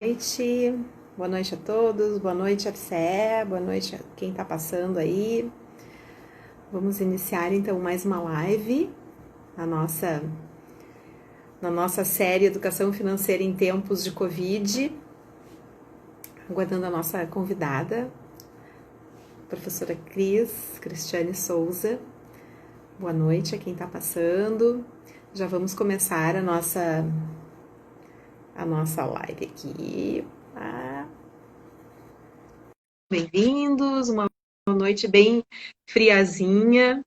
Noite, boa noite a todos, boa noite FCE, boa noite a quem está passando aí. Vamos iniciar então mais uma live na nossa série Educação Financeira em Tempos de Covid, aguardando a nossa convidada, professora Cristiane Souza. Boa noite a quem está passando. Já vamos começar a nossa live aqui. Bem-vindos, uma noite bem friazinha.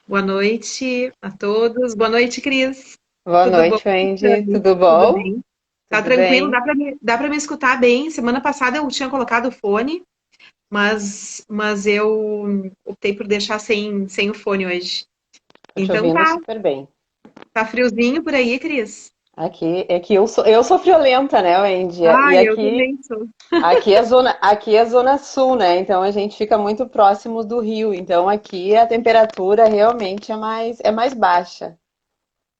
Boa noite a todos. Boa noite, Cris. Boa Tudo bom? noite, Wendy. Cristiane? Tudo Tudo bom? bem? Tá Tudo tranquilo? bem? Dá para me escutar bem? Semana passada eu tinha colocado o fone, mas eu optei por deixar sem o fone hoje. Tô te Então ouvindo tá, super bem. tá friozinho por aí, Cris? Aqui é que eu sou friolenta, né, Wendy? E Ah, eu aqui, também sou. aqui é zona sul, né? Então a gente fica muito próximo do rio. Então aqui a temperatura realmente é mais baixa.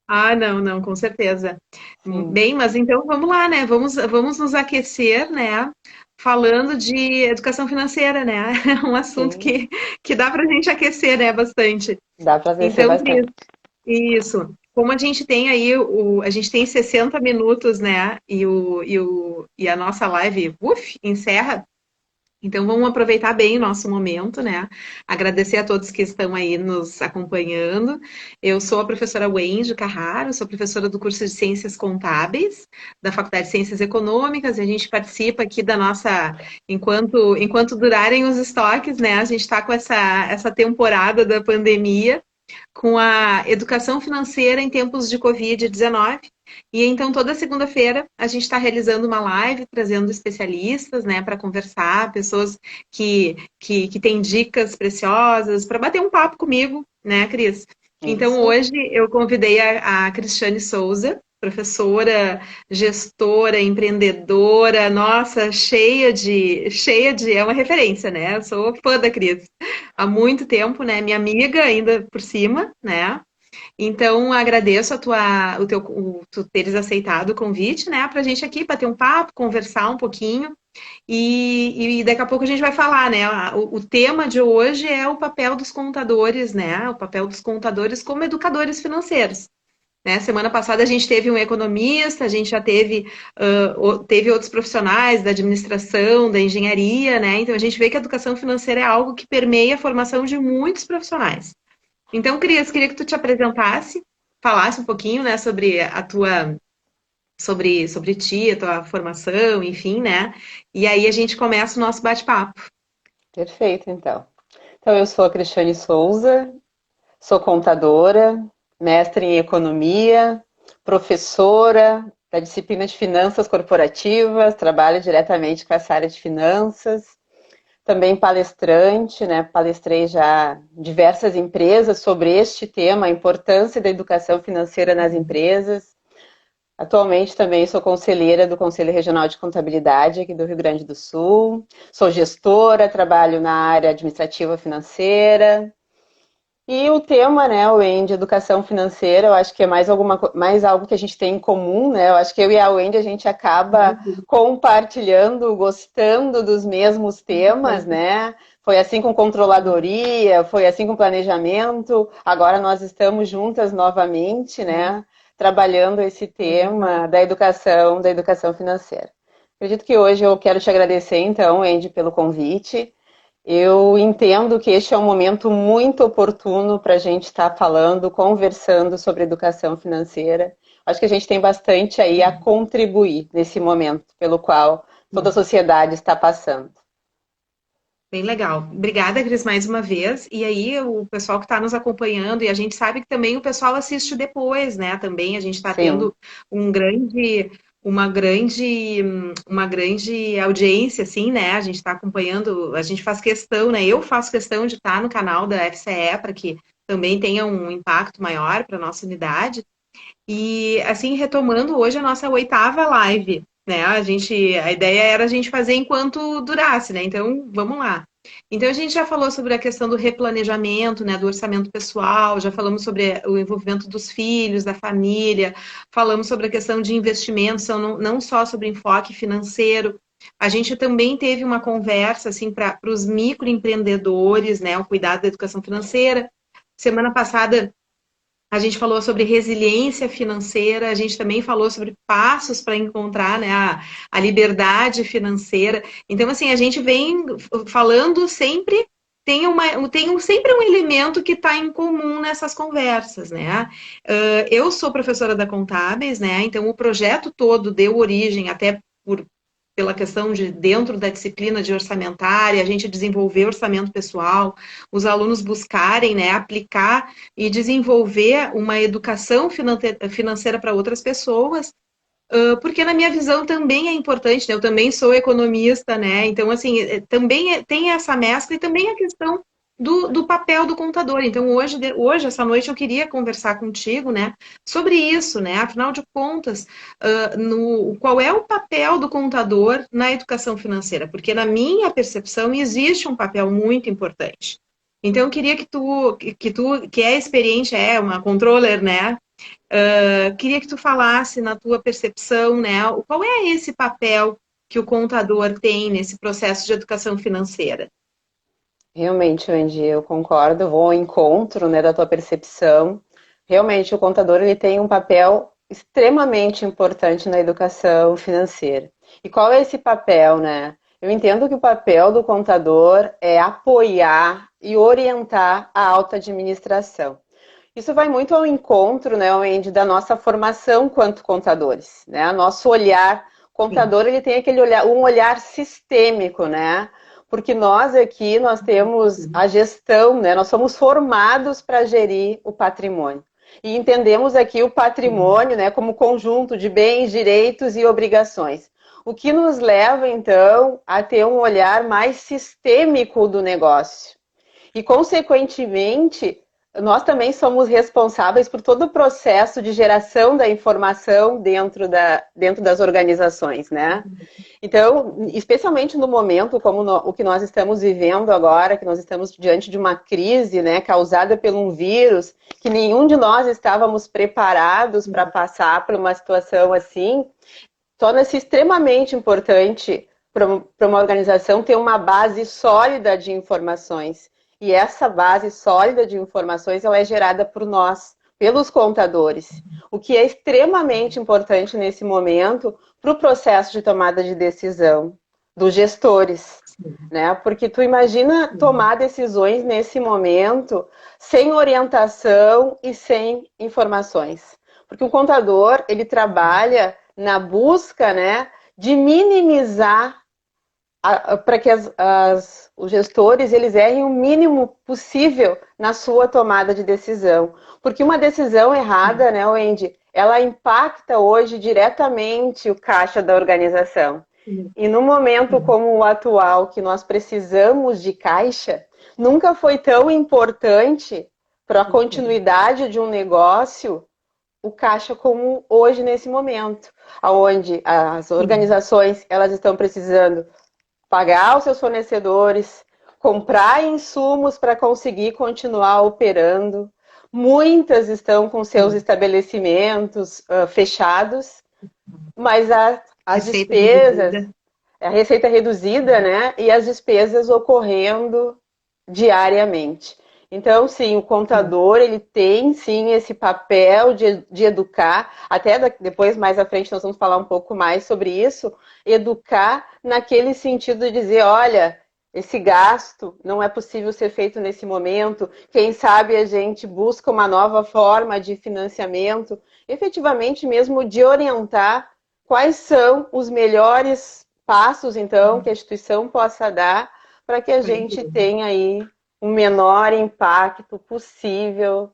Ah, não, com certeza. Sim, Bem, mas então vamos lá, né? Vamos nos aquecer, né? Falando de educação financeira, né? É um assunto sim. que dá para a gente aquecer, né? Bastante. Dá para descer Então, Cris, bastante. isso. Como a gente tem aí, a gente tem 60 minutos, né? E a nossa live, encerra. Então, vamos aproveitar bem o nosso momento, né? Agradecer a todos que estão aí nos acompanhando. Eu sou a professora Wendy Carraro, sou professora do curso de Ciências Contábeis, da Faculdade de Ciências Econômicas, e a gente participa aqui da nossa. Enquanto durarem os estoques, né? A gente está com essa temporada da pandemia com a educação financeira em tempos de Covid-19. E então, toda segunda-feira, a gente está realizando uma live, trazendo especialistas, né, para conversar, pessoas que têm dicas preciosas, para bater um papo comigo, né, Cris? Então, Isso. hoje, eu convidei a Cristiane Souza, professora, gestora, empreendedora, nossa, é uma referência, né? Eu sou fã da Cris há muito tempo, né? Minha amiga ainda por cima, né? Então, agradeço tu teres aceitado o convite, né, para a gente aqui bater um papo, conversar um pouquinho e daqui a pouco a gente vai falar, né? O tema de hoje é o papel dos contadores, né? O papel dos contadores como educadores financeiros. Né? Semana passada a gente teve um economista, a gente já teve outros profissionais da administração, da engenharia, né? Então a gente vê que a educação financeira é algo que permeia a formação de muitos profissionais. Então, Cris, queria que tu te apresentasse, falasse um pouquinho, né, sobre ti, a tua formação, enfim, né? E aí a gente começa o nosso bate-papo. Perfeito, então. Então eu sou a Cristiane Souza, sou contadora, mestre em economia, professora da disciplina de finanças corporativas, trabalho diretamente com essa área de finanças. Também palestrante, né? Palestrei já em diversas empresas sobre este tema, a importância da educação financeira nas empresas. Atualmente também sou conselheira do Conselho Regional de Contabilidade aqui do Rio Grande do Sul. Sou gestora, trabalho na área administrativa financeira, e o tema, né, o Wendy, educação financeira, eu acho que é mais algo que a gente tem em comum, né? Eu acho que eu e a Wendy a gente acaba compartilhando, gostando dos mesmos temas, né? Foi assim com controladoria, foi assim com planejamento. Agora nós estamos juntas novamente, né? Trabalhando esse tema da educação financeira. Acredito que hoje eu quero te agradecer, então, Wendy, pelo convite. Eu entendo que este é um momento muito oportuno para a gente estar falando, conversando sobre educação financeira. Acho que a gente tem bastante aí a contribuir nesse momento pelo qual toda a sociedade está passando. Bem legal. Obrigada, Cris, mais uma vez. E aí, o pessoal que está nos acompanhando, e a gente sabe que também o pessoal assiste depois, né? Também a gente está Sim, tendo um grande, uma grande audiência, assim, né? A gente está acompanhando, a gente faz questão, né? Eu faço questão de estar no canal da FCE para que também tenha um impacto maior para a nossa unidade. E assim, retomando hoje a nossa oitava live, né? A ideia era a gente fazer enquanto durasse, né? Então, vamos lá. Então, a gente já falou sobre a questão do replanejamento, né, do orçamento pessoal, já falamos sobre o envolvimento dos filhos, da família, falamos sobre a questão de investimentos, não só sobre enfoque financeiro. A gente também teve uma conversa, assim, para os microempreendedores, né, o cuidado da educação financeira. Semana passada, a gente falou sobre resiliência financeira, a gente também falou sobre passos para encontrar, né, a liberdade financeira. Então, assim, a gente vem falando sempre, sempre um elemento que está em comum nessas conversas, né? Eu sou professora da Contábeis, né? Então, o projeto todo deu origem até pela questão de, dentro da disciplina de orçamentária, a gente desenvolver orçamento pessoal, os alunos buscarem, né, aplicar e desenvolver uma educação financeira para outras pessoas, porque na minha visão também é importante, né? Eu também sou economista, né? Então, assim, também tem essa mescla e também a questão do papel do contador. Então, hoje, essa noite, eu queria conversar contigo, né, sobre isso, né? Afinal de contas, qual é o papel do contador na educação financeira? Porque, na minha percepção, existe um papel muito importante. Então, eu queria que é experiente, é uma controller, né? Queria que tu falasse na tua percepção, né, qual é esse papel que o contador tem nesse processo de educação financeira? Realmente, Andy, eu concordo, vou ao encontro, né, da tua percepção. Realmente, o contador ele tem um papel extremamente importante na educação financeira. E qual é esse papel, né? Eu entendo que o papel do contador é apoiar e orientar a alta administração. Isso vai muito ao encontro, né, Andy, da nossa formação quanto contadores, né? Nosso olhar Sim. contador, ele tem aquele olhar, um olhar sistêmico, né? Porque nós aqui, nós temos a gestão, né? Nós somos formados para gerir o patrimônio. E entendemos aqui o patrimônio, né, como conjunto de bens, direitos e obrigações. O que nos leva, então, a ter um olhar mais sistêmico do negócio. E, consequentemente, nós também somos responsáveis por todo o processo de geração da informação dentro das organizações, né? Então, especialmente no momento como o que nós estamos vivendo agora, que nós estamos diante de uma crise, né, causada por um vírus, que nenhum de nós estávamos preparados para passar por uma situação assim, torna-se extremamente importante para uma organização ter uma base sólida de informações. E essa base sólida de informações ela é gerada por nós, pelos contadores, o que é extremamente importante nesse momento para o processo de tomada de decisão dos gestores, né? Porque tu imagina tomar decisões nesse momento sem orientação e sem informações. Porque o contador, ele trabalha na busca, né, de minimizar para que os gestores eles errem o mínimo possível na sua tomada de decisão. Porque uma decisão errada, né, Wendy, ela impacta hoje diretamente o caixa da organização. E no momento como o atual, que nós precisamos de caixa, nunca foi tão importante para a continuidade de um negócio o caixa como hoje nesse momento, onde as organizações elas estão precisando pagar os seus fornecedores, comprar insumos para conseguir continuar operando. Muitas estão com seus estabelecimentos fechados, mas as Receita despesas, reduzida. a receita reduzida, né? E as despesas ocorrendo diariamente. Então, sim, o contador, ele tem, sim, esse papel de educar, até depois, mais à frente, nós vamos falar um pouco mais sobre isso, educar naquele sentido de dizer, olha, esse gasto não é possível ser feito nesse momento, quem sabe a gente busca uma nova forma de financiamento, efetivamente mesmo de orientar quais são os melhores passos, então, que a instituição possa dar para que a gente tenha aí o menor impacto possível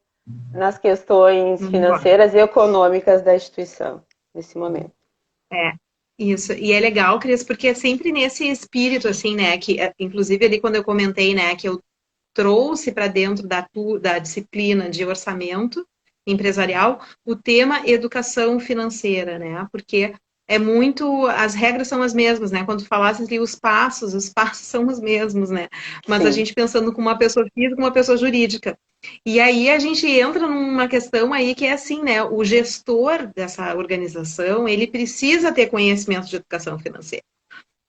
nas questões financeiras e econômicas da instituição nesse momento. É, isso. E é legal, Cris, porque é sempre nesse espírito, assim, né, que, inclusive ali quando eu comentei, né, que eu trouxe para dentro da disciplina de orçamento empresarial o tema educação financeira, né, porque é muito, as regras são as mesmas, né? Quando tu falasse ali os passos são os mesmos, né? Mas a Sim. gente pensando com uma pessoa física, uma pessoa jurídica. E aí a gente entra numa questão aí que é assim, né? O gestor dessa organização, ele precisa ter conhecimento de educação financeira,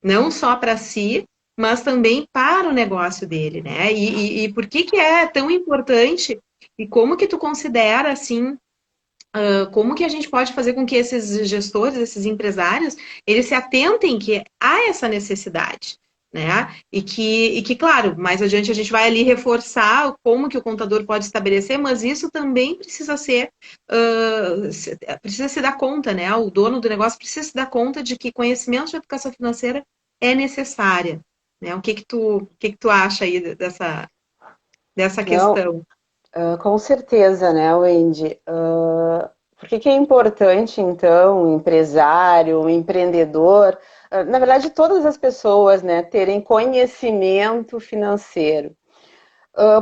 não só para si, mas também para o negócio dele, né? E por que que é tão importante e como que tu considera assim, como que a gente pode fazer com que esses gestores, esses empresários, eles se atentem que há essa necessidade, né? E que, claro, mais adiante a gente vai ali reforçar como que o contador pode estabelecer, mas isso também precisa se dar conta, né? O dono do negócio precisa se dar conta de que conhecimento de educação financeira é necessária, né? O que que tu acha aí dessa Não, questão? com certeza, né, Wendy? Por que que é importante, então, o empresário, o empreendedor, na verdade, todas as pessoas, né, terem conhecimento financeiro?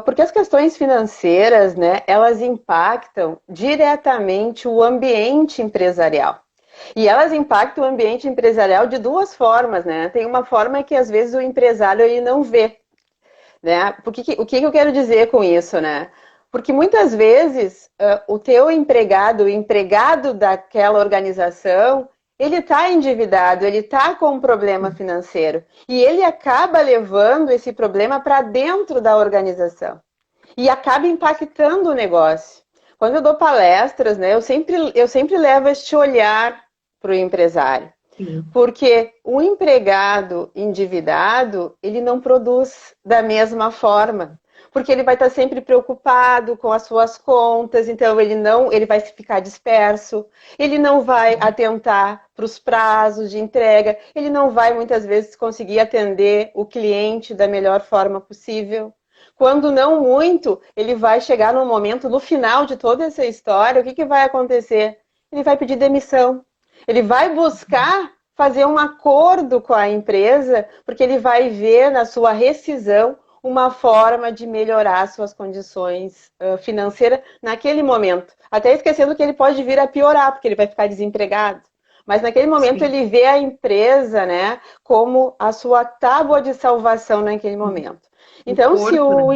Porque as questões financeiras, né, elas impactam diretamente o ambiente empresarial. E elas impactam o ambiente empresarial de duas formas, né? Tem uma forma que às vezes o empresário ele não vê, né? O que eu quero dizer com isso, né? Porque muitas vezes o teu empregado, o empregado daquela organização, ele está endividado, ele está com um problema financeiro e ele acaba levando esse problema para dentro da organização e acaba impactando o negócio. Quando eu dou palestras, né, eu sempre levo este olhar para o empresário. Sim, Porque o empregado endividado, ele não produz da mesma forma. Porque ele vai estar sempre preocupado com as suas contas, então ele vai ficar disperso, ele não vai atentar para os prazos de entrega, ele não vai muitas vezes conseguir atender o cliente da melhor forma possível. Quando não muito, ele vai chegar no momento, no final de toda essa história, o que, que vai acontecer? Ele vai pedir demissão. Ele vai buscar fazer um acordo com a empresa, porque ele vai ver na sua rescisão uma forma de melhorar suas condições financeiras naquele momento. Até esquecendo que ele pode vir a piorar, porque ele vai ficar desempregado. Mas naquele momento sim. ele vê a empresa, né, como a sua tábua de salvação naquele momento. O Então, se porto, né? o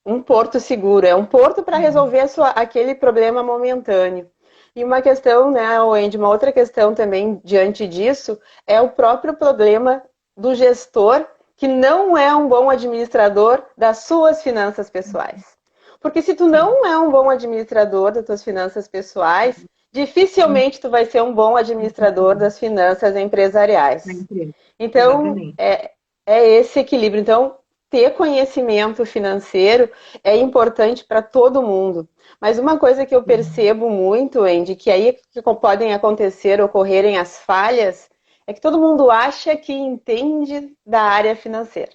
um porto seguro, é um porto para resolver aquele problema momentâneo. E uma questão, né, Wendy, uma outra questão também diante disso é o próprio problema do gestor que não é um bom administrador das suas finanças pessoais. Porque se tu Sim, não é um bom administrador das tuas finanças pessoais, dificilmente tu vai ser um bom administrador das finanças na empresariais. empresa. Então, Exatamente. é esse equilíbrio. Então, ter conhecimento financeiro é importante para todo mundo. Mas uma coisa que eu percebo muito, Andy, que aí que podem acontecer, ocorrerem as falhas, é que todo mundo acha que entende da área financeira.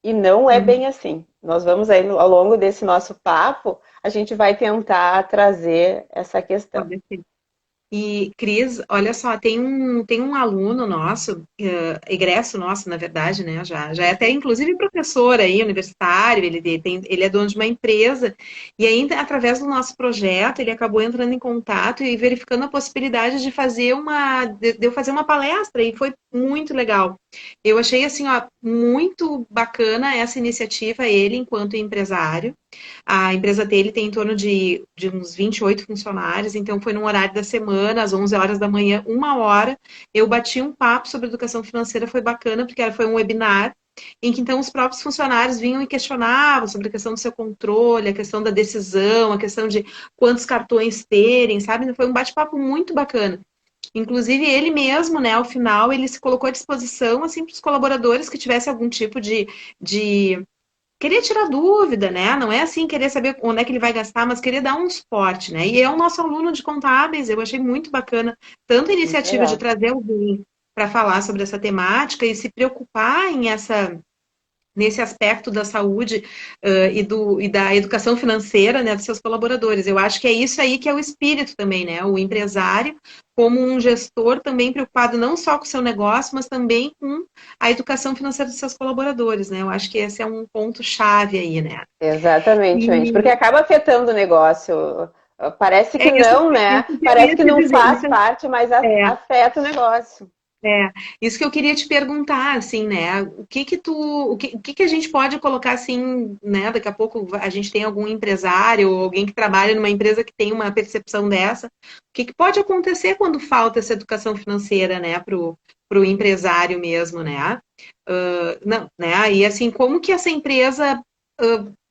E não é Hum, bem assim. Nós vamos aí, ao longo desse nosso papo, a gente vai tentar trazer essa questão. pode ser. E, Cris, olha só, tem um aluno nosso, egresso nosso, na verdade, né? Já é até inclusive professor aí, universitário, ele é dono de uma empresa, e aí, através do nosso projeto, ele acabou entrando em contato e verificando a possibilidade de eu fazer uma palestra, e foi muito legal. Eu achei assim, ó, muito bacana essa iniciativa, ele enquanto empresário. A empresa dele tem em torno de uns 28 funcionários, então foi num horário da semana, às 11 horas da manhã, 1 hora, eu bati um papo sobre educação financeira, foi bacana, porque foi um webinar, em que então os próprios funcionários vinham e questionavam sobre a questão do seu controle, a questão da decisão, a questão de quantos cartões terem, sabe? Foi um bate-papo muito bacana. Inclusive, ele mesmo, né, ao final, ele se colocou à disposição, assim, para os colaboradores que tivessem algum tipo de queria tirar dúvida, né? Não é assim querer saber onde é que ele vai gastar, mas querer dar um suporte, né? E é o nosso aluno de contábeis, eu achei muito bacana tanto a Muito iniciativa de legal. trazer alguém para falar sobre essa temática e se preocupar nesse aspecto da saúde e da educação financeira, né, dos seus colaboradores. Eu acho que é isso aí que é o espírito também, né? O empresário como um gestor também preocupado não só com o seu negócio, mas também com a educação financeira dos seus colaboradores, né? Eu acho que esse é um ponto chave aí, né? Exatamente, Wendy, porque E acaba afetando o negócio. Parece que É isso, não, né? isso que eu Parece ia que te não dizer. faz parte, mas É, afeta o negócio. É, isso que eu queria te perguntar, assim, né? O que que a gente pode colocar assim, né? Daqui a pouco a gente tem algum empresário ou alguém que trabalha numa empresa que tem uma percepção dessa. O que que pode acontecer quando falta essa educação financeira, né? Pro empresário mesmo, né? Não, né? E assim, como que essa empresa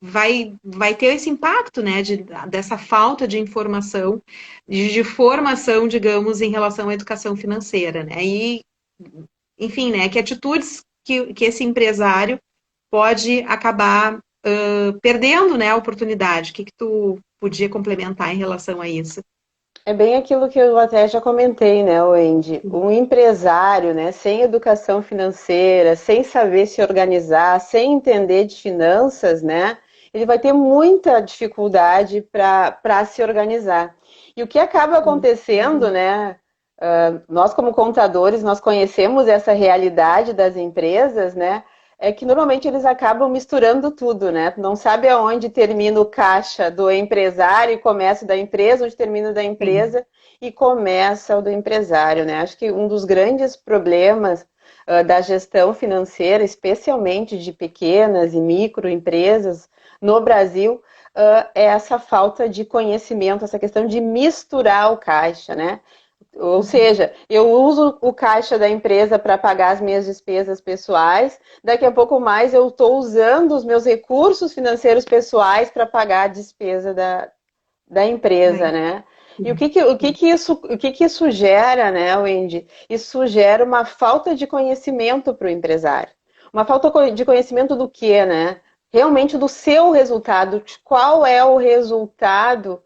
vai ter esse impacto, né? Dessa falta de informação, de formação, digamos, em relação à educação financeira, né? E enfim, né, que atitudes que esse empresário pode acabar perdendo, né, a oportunidade. O que tu podia complementar em relação a isso? É bem aquilo que eu até já comentei, né, Wendy? Um empresário, né, sem educação financeira, sem saber se organizar, sem entender de finanças, né, ele vai ter muita dificuldade para se organizar. E o que acaba acontecendo, né, nós como contadores, nós conhecemos essa realidade das empresas, né, é que normalmente eles acabam misturando tudo, né? Não sabe aonde termina o caixa do empresário e começa o da empresa, onde termina o da Sim. empresa e começa o do empresário, né? Acho que um dos grandes problemas da gestão financeira, especialmente de pequenas e microempresas no Brasil, é essa falta de conhecimento, essa questão de misturar o caixa, né? Ou seja, eu uso o caixa da empresa para pagar as minhas despesas pessoais, daqui a pouco mais eu estou usando os meus recursos financeiros pessoais para pagar a despesa da empresa, Bem, né? E sim. o que que isso gera, né, Wendy? Isso gera uma falta de conhecimento para o empresário. Uma falta de conhecimento do que, né? Realmente do seu resultado, de qual é o resultado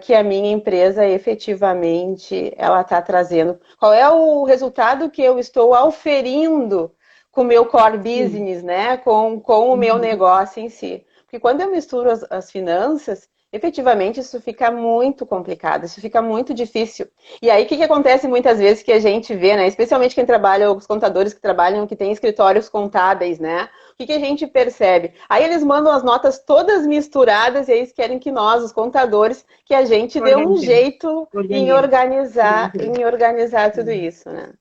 que a minha empresa efetivamente ela está trazendo. Qual é o resultado que eu estou auferindo com o meu core Sim. business, né? Com o meu Uhum. negócio em si. Porque quando eu misturo as finanças, efetivamente isso fica muito complicado, isso fica muito difícil. E aí o que, que acontece muitas vezes que a gente vê, né? Especialmente quem trabalha, os contadores que trabalham, que têm escritórios contábeis, né? O que, que a gente percebe? Aí eles mandam as notas todas misturadas e aí eles querem que nós, os contadores, que a gente dê um Organiza. jeito Organiza. em organizar tudo isso, né?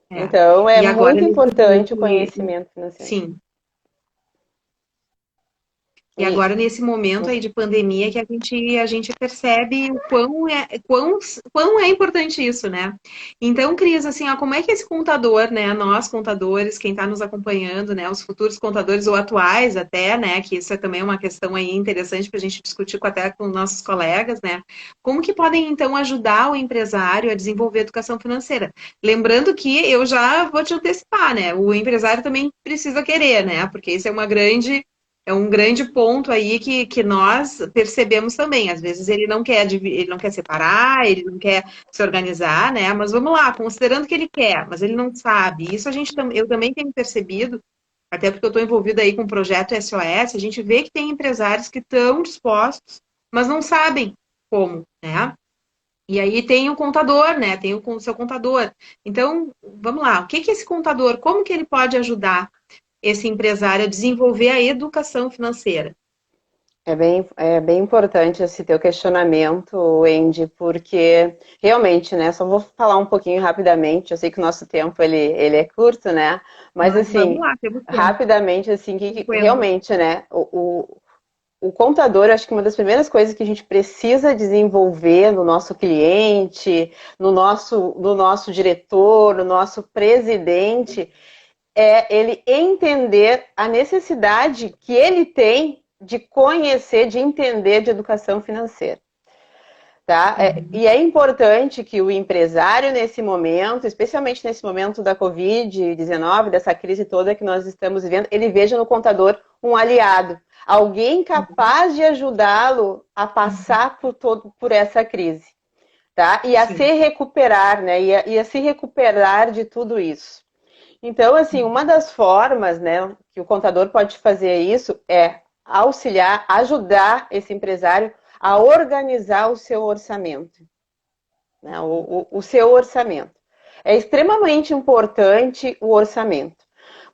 É. Então é E agora, muito importante o conhecimento financeiro. sim. E E agora, nesse momento aí de pandemia, que a gente percebe o quão é importante isso, né? Então, Cris, assim, ó, como é que esse contador, né? Nós, contadores, quem está nos acompanhando, né? Os futuros contadores ou atuais até, né? Que isso é também uma questão aí interessante para a gente discutir até com nossos colegas, né? Como que podem, então, ajudar o empresário a desenvolver educação financeira? Lembrando que eu já vou te antecipar, né? O empresário também precisa querer, né? Porque isso é um grande ponto aí que nós percebemos também. Às vezes ele não quer separar, ele não quer se organizar, né? Mas vamos lá, considerando que ele quer, mas ele não sabe. Isso eu também tenho percebido, até porque eu estou envolvida aí com o projeto SOS, a gente vê que tem empresários que estão dispostos, mas não sabem como, né? E aí tem o contador, né? Tem o seu contador. Então, vamos lá, o que que esse contador, como que ele pode ajudar esse empresário a desenvolver a educação financeira? é bem importante esse teu questionamento, Wendy, porque realmente, né, só vou falar um pouquinho rapidamente, eu sei que o nosso tempo ele é curto, né, mas Mas vamos assim, lá, temos tempo. rapidamente, assim, Cinquenta. realmente, né, o contador, acho que uma das primeiras coisas que a gente precisa desenvolver no nosso cliente, no nosso diretor, no nosso presidente, é ele entender a necessidade que ele tem de conhecer, de entender de educação financeira. Tá? Uhum. E é importante que o empresário, nesse momento, especialmente nesse momento da Covid-19, dessa crise toda que nós estamos vivendo, ele veja no contador um aliado, alguém capaz de ajudá-lo a passar por essa crise. Tá? E a Sim. se recuperar, né? E a se recuperar de tudo isso. Então, assim, uma das formas, né, que o contador pode fazer isso é auxiliar, ajudar esse empresário a organizar o seu orçamento, né, o seu orçamento. É extremamente importante o orçamento,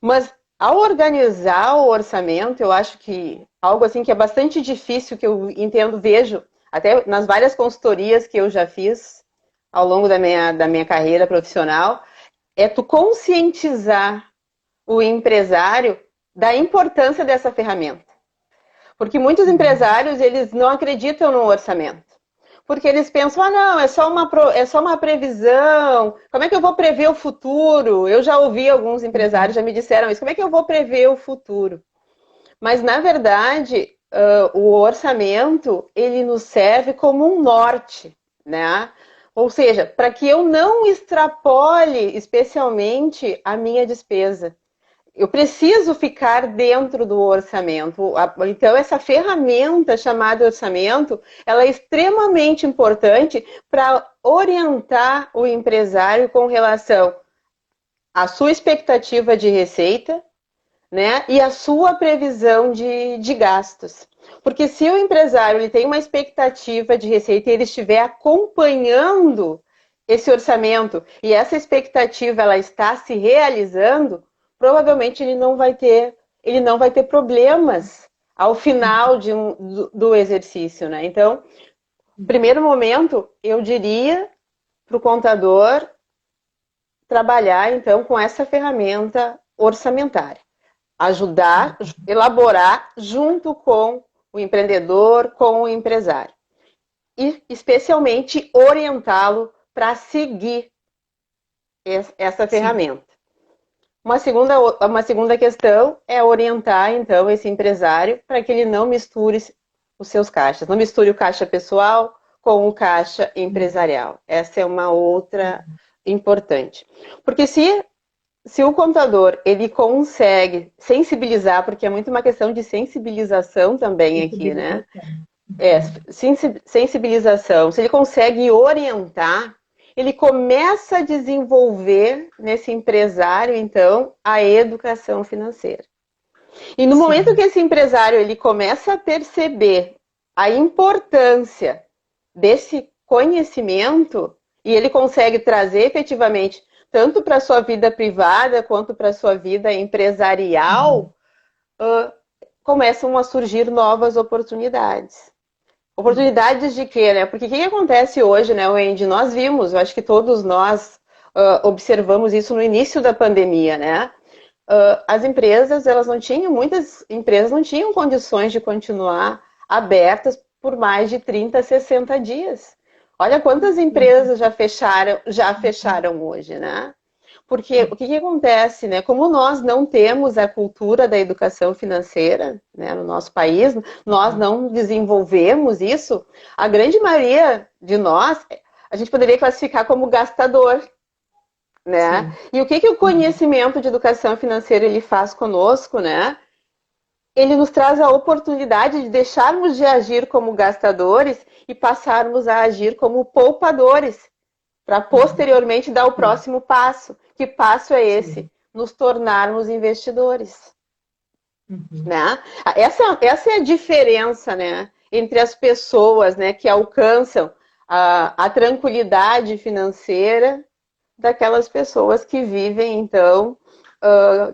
mas ao organizar o orçamento, eu acho que algo assim que é bastante difícil, que eu entendo, vejo até nas várias consultorias que eu já fiz ao longo da minha carreira profissional, é tu conscientizar o empresário da importância dessa ferramenta. Porque muitos empresários, eles não acreditam no orçamento. Porque eles pensam, ah, não, é só uma previsão, como é que eu vou prever o futuro? Eu já ouvi alguns empresários, já me disseram isso, como é que eu vou prever o futuro? Mas, na verdade, o orçamento, ele nos serve como um norte, né? Ou seja, para que eu não extrapole especialmente a minha despesa. Eu preciso ficar dentro do orçamento. Então, essa ferramenta chamada orçamento, ela é extremamente importante para orientar o empresário com relação à sua expectativa de receita, né, e a sua previsão de gastos. Porque se o empresário ele tem uma expectativa de receita e ele estiver acompanhando esse orçamento e essa expectativa ela está se realizando, provavelmente ele não vai ter problemas ao final do exercício, né? Então, primeiro momento, eu diria para o contador trabalhar então com essa ferramenta orçamentária. Ajudar, elaborar junto com o empreendedor, com o empresário. E, especialmente, orientá-lo para seguir essa ferramenta. Uma segunda questão é orientar, então, esse empresário para que ele não misture os seus caixas. Não misture o caixa pessoal com o caixa empresarial. Essa é uma outra importante. Porque se o contador ele consegue sensibilizar, porque é muito uma questão de sensibilização também aqui, né? Sensibilização. Se ele consegue orientar, ele começa a desenvolver nesse empresário, então, a educação financeira. E no momento que esse empresário ele começa a perceber a importância desse conhecimento e ele consegue trazer efetivamente tanto para a sua vida privada quanto para a sua vida empresarial, começam a surgir novas oportunidades. Oportunidades de quê, né? Porque o que acontece hoje, né, Wendy? Nós vimos, eu acho que todos nós observamos isso no início da pandemia, né? As empresas, muitas empresas não tinham condições de continuar abertas por mais de 30, 60 dias. Olha quantas empresas já fecharam hoje, né? Porque o que acontece, né? Como nós não temos a cultura da educação financeira, né, no nosso país, nós não desenvolvemos isso, a grande maioria de nós, a gente poderia classificar como gastador, né? Sim. E o que o conhecimento de educação financeira ele faz conosco, né? Ele nos traz a oportunidade de deixarmos de agir como gastadores e passarmos a agir como poupadores, para posteriormente dar o próximo passo. Que passo é esse? Sim. Nos tornarmos investidores. Né? Essa é a diferença, né, entre as pessoas, né, que alcançam a tranquilidade financeira daquelas pessoas que vivem, então,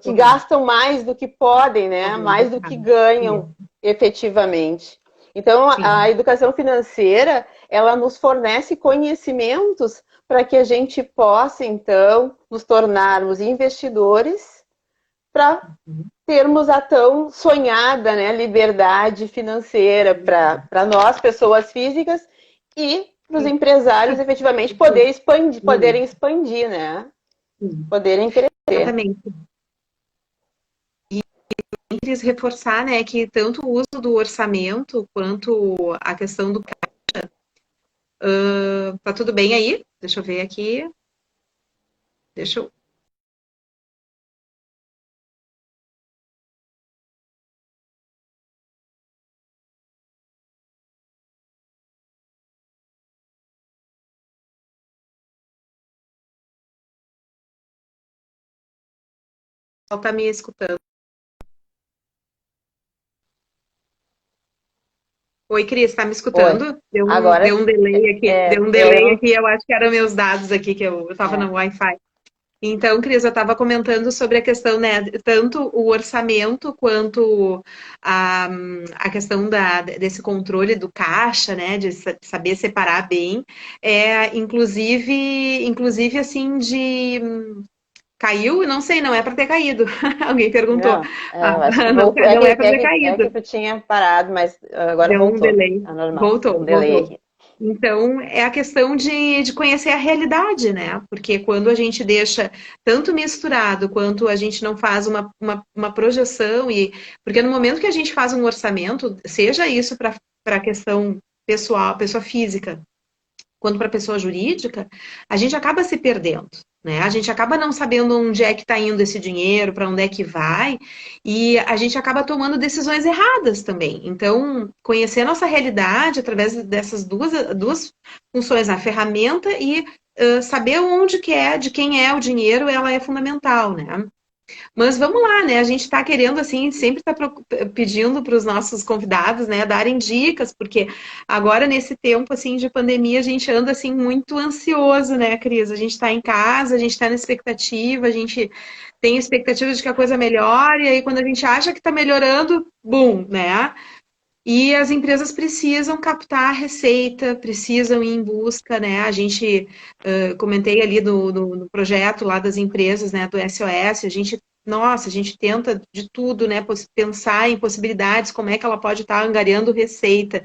que gastam mais do que podem, né? Mais do que ganham efetivamente. Então, a educação financeira, ela nos fornece conhecimentos para que a gente possa, então, nos tornarmos investidores para termos a tão sonhada, né, liberdade financeira para nós, pessoas físicas, e para os empresários, efetivamente, poderem expandir, né? Poderem crescer. Exatamente. E quis reforçar, né, que tanto o uso do orçamento quanto a questão do caixa. Tá tudo bem aí? Deixa eu ver aqui. Deixa eu. Tá me escutando. Oi, Cris, tá me escutando? Deu um delay aqui. Deu um delay aqui, eu acho que eram meus dados aqui, que eu tava no Wi-Fi. Então, Cris, eu estava comentando sobre a questão, né, tanto o orçamento quanto a, a questão desse controle do caixa, né, de saber separar bem, inclusive assim, caiu, não sei, não é para ter caído. Alguém perguntou. Não, Ah, eu acho que não, voltou. não é para ter É que caído. tu tinha parado, mas agora Deu um voltou. delay. É normal. Um Voltou, delay voltou. aqui. Então, é a questão de conhecer a realidade, né? Porque quando a gente deixa tanto misturado, quanto a gente não faz uma projeção, porque no momento que a gente faz um orçamento, seja isso para a questão pessoal, pessoa física, quanto para a pessoa jurídica, a gente acaba se perdendo. Né? A gente acaba não sabendo onde é que está indo esse dinheiro, para onde é que vai, e a gente acaba tomando decisões erradas também. Então, conhecer a nossa realidade através dessas duas funções, a ferramenta e saber onde que é, de quem é o dinheiro, ela é fundamental, né? Mas vamos lá, né? A gente está querendo, assim, sempre está pedindo para os nossos convidados, né, darem dicas, porque agora, nesse tempo, assim, de pandemia, a gente anda, assim, muito ansioso, né, Cris? A gente está em casa, a gente está na expectativa, a gente tem expectativa de que a coisa melhore, e aí quando a gente acha que está melhorando, bum, né? E as empresas precisam captar a receita, precisam ir em busca, né? A gente comentei ali no projeto lá das empresas, né, do SOS, a gente tenta de tudo, né? Pensar em possibilidades, como é que ela pode estar angariando receita.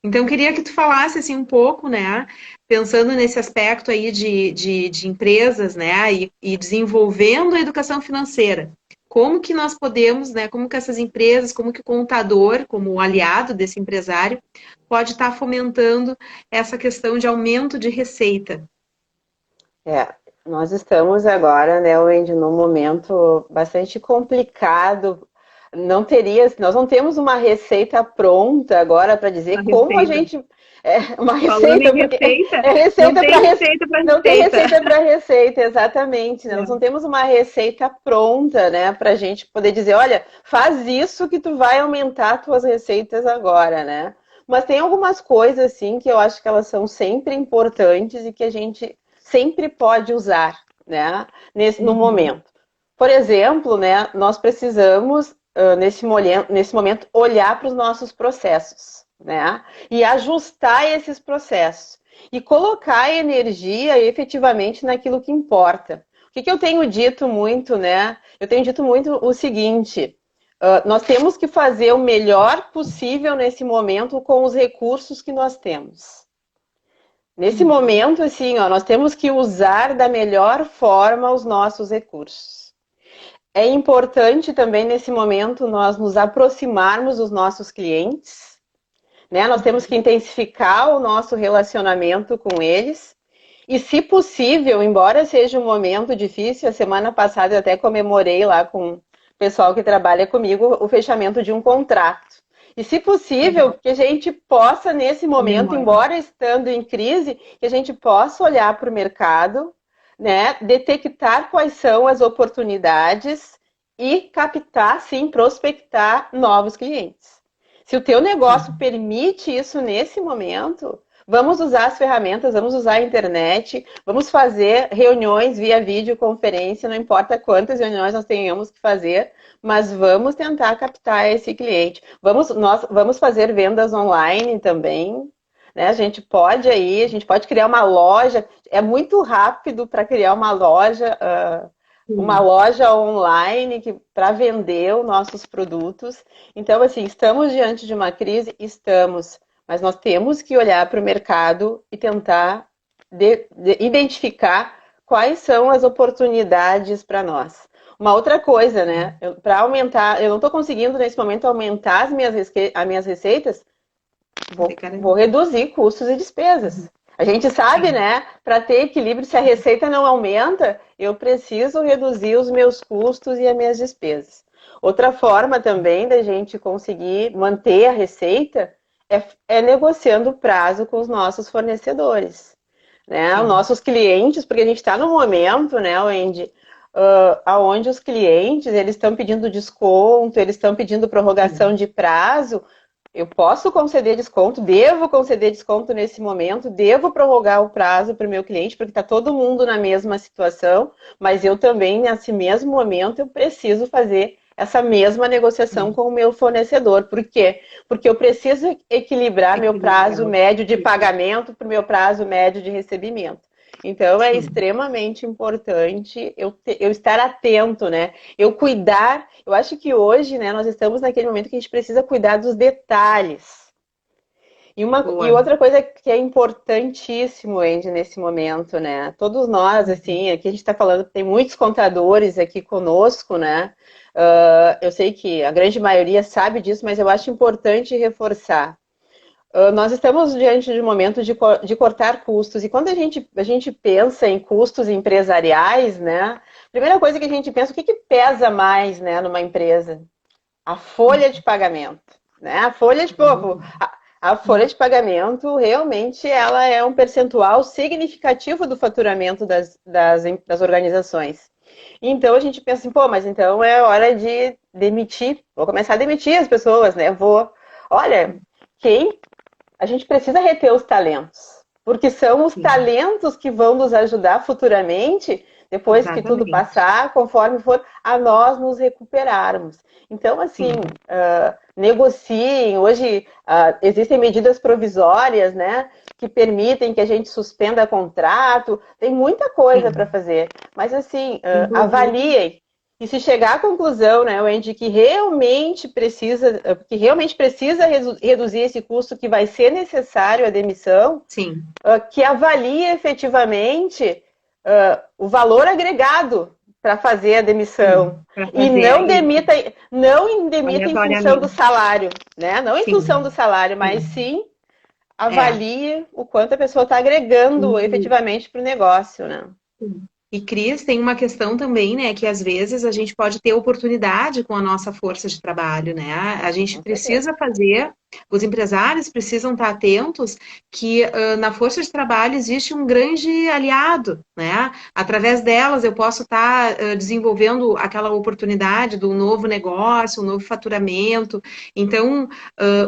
Então, queria que tu falasse assim um pouco, né? Pensando nesse aspecto aí de empresas, né? E desenvolvendo a educação financeira. Como que nós podemos, né? Como que essas empresas, como que o contador, como o aliado desse empresário, pode estar fomentando essa questão de aumento de receita? É, nós estamos agora, né, Wendy, num momento bastante complicado. Nós não temos uma receita pronta agora para dizer A como a receita. gente uma Falando receita, em porque receita, é não receita para tem receita para não tem receita. receita para receita, exatamente, né? Nós não É. temos uma receita pronta, né, para a gente poder dizer, olha, faz isso que tu vai aumentar tuas receitas agora, né? Mas tem algumas coisas assim que eu acho que elas são sempre importantes e que a gente sempre pode usar, né, no Uhum. momento. Por exemplo, né, nós precisamos, nesse momento, olhar para os nossos processos, né, e ajustar esses processos e colocar energia efetivamente naquilo que importa. O que eu tenho dito muito, né? Eu tenho dito muito o seguinte: nós temos que fazer o melhor possível nesse momento com os recursos que nós temos. Nesse Uhum. momento, assim, ó, nós temos que usar da melhor forma os nossos recursos. É importante também, nesse momento, nós nos aproximarmos dos nossos clientes, né? Nós temos que intensificar o nosso relacionamento com eles. E, se possível, embora seja um momento difícil, a semana passada eu até comemorei lá com o pessoal que trabalha comigo o fechamento de um contrato. E, se possível, Legal. que a gente possa, nesse momento, Comemora. embora estando em crise, que a gente possa olhar para o mercado, né, detectar quais são as oportunidades e captar, sim, prospectar novos clientes. Se o teu negócio Uhum. permite isso nesse momento, vamos usar as ferramentas, vamos usar a internet, vamos fazer reuniões via videoconferência, não importa quantas reuniões nós tenhamos que fazer, mas vamos tentar captar esse cliente. Nós vamos fazer vendas online também, né? A gente pode criar uma loja, é muito rápido para criar uma Sim. loja online para vender os nossos produtos. Então, assim, estamos diante de uma crise? Estamos, mas nós temos que olhar para o mercado e tentar identificar quais são as oportunidades para nós. Uma outra coisa, né? Para aumentar, eu não estou conseguindo nesse momento aumentar as minhas receitas, vou reduzir custos e despesas. A gente sabe, Sim. né? Para ter equilíbrio, se a receita não aumenta, eu preciso reduzir os meus custos e as minhas despesas. Outra forma também da gente conseguir manter a receita é negociando o prazo com os nossos fornecedores, né? Os Sim. nossos clientes, porque a gente está no momento, né, Wendy, aonde os clientes eles estão pedindo desconto, eles estão pedindo prorrogação Sim. de prazo. eu posso conceder desconto, devo conceder desconto nesse momento, devo prorrogar o prazo para o meu cliente, porque está todo mundo na mesma situação, mas eu também, nesse mesmo momento, eu preciso fazer essa mesma negociação com o meu fornecedor. Por quê? Porque eu preciso equilibrar meu prazo médio de pagamento para o meu prazo médio de recebimento. Então, é extremamente importante eu estar atento, né? Eu cuidar. Eu acho que hoje, né, nós estamos naquele momento que a gente precisa cuidar dos detalhes. E outra coisa que é importantíssimo, Andy, nesse momento, né? Todos nós, assim, aqui a gente está falando, tem muitos contadores aqui conosco, né? Eu sei que a grande maioria sabe disso, mas eu acho importante reforçar. Nós estamos diante de um momento de cortar custos, e quando a gente pensa em custos empresariais, né? A primeira coisa que a gente pensa, o que pesa mais, né, numa empresa? A folha de pagamento, né? A folha de pagamento realmente ela é um percentual significativo do faturamento das organizações. Então a gente pensa assim, pô, mas então é hora de demitir, vou começar a demitir as pessoas, né? Olha, a gente precisa reter os talentos, porque são os talentos que vão nos ajudar futuramente, depois que tudo passar, conforme for, a nós nos recuperarmos. Então, assim, negociem. Hoje existem medidas provisórias, né, que permitem que a gente suspenda contrato. Tem muita coisa para fazer, mas assim, avaliem. E se chegar à conclusão, né, Wendy, que realmente precisa reduzir esse custo, que vai ser necessário a demissão, que avalie efetivamente o valor agregado para fazer a demissão. E não demita em função do salário, né? Não em função do salário, mas sim avalie o quanto a pessoa está agregando efetivamente para o negócio, né? E, Cris, tem uma questão também, né, que às vezes a gente pode ter oportunidade com a nossa força de trabalho, né? A gente precisa fazer, os empresários precisam estar atentos que na força de trabalho existe um grande aliado, né? Através delas eu posso estar desenvolvendo aquela oportunidade do novo negócio, um novo faturamento. Então,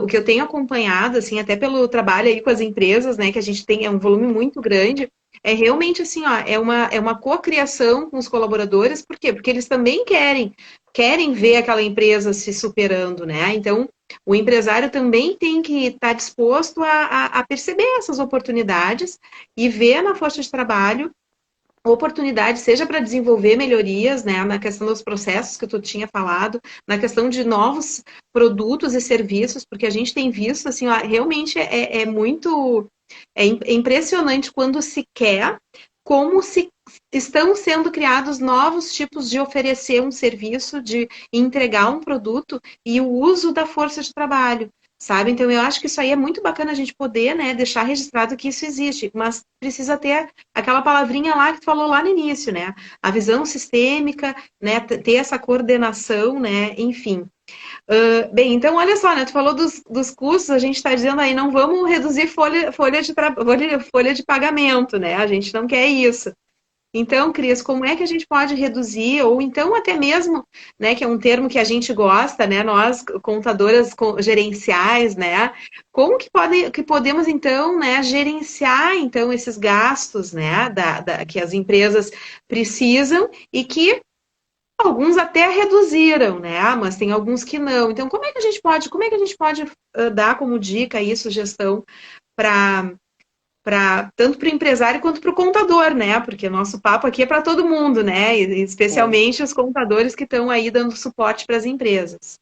o que eu tenho acompanhado, assim, até pelo trabalho aí com as empresas, né, que a gente tem, é um volume muito grande, é realmente assim, ó, é uma cocriação com os colaboradores, por quê? Porque eles também querem ver aquela empresa se superando, né? Então, o empresário também tem que estar disposto a perceber essas oportunidades e ver na força de trabalho oportunidade, seja para desenvolver melhorias, né, na questão dos processos que tu tinha falado, na questão de novos produtos e serviços, porque a gente tem visto, assim, ó, realmente é muito... É impressionante quando se quer, como se estão sendo criados novos tipos de oferecer um serviço, de entregar um produto e o uso da força de trabalho, sabe? Então, eu acho que isso aí é muito bacana a gente poder, né, deixar registrado que isso existe, mas precisa ter aquela palavrinha lá que tu falou lá no início, né? A visão sistêmica, né, ter essa coordenação, né, enfim. Bem, então olha só, né? Tu falou dos custos, a gente está dizendo aí, não vamos reduzir folha de pagamento, né? A gente não quer isso. Então, Cris, como é que a gente pode reduzir, ou então até mesmo, né, que é um termo que a gente gosta, né, nós, contadoras gerenciais, né, como que podemos, então, né, gerenciar, então, esses gastos, né, que as empresas precisam e que alguns até reduziram, né? Mas tem alguns que não. Então, como é que a gente pode dar como dica aí, sugestão para tanto para o empresário quanto para o contador, né? Porque nosso papo aqui é para todo mundo, né? E especialmente os contadores que estão aí dando suporte para as empresas.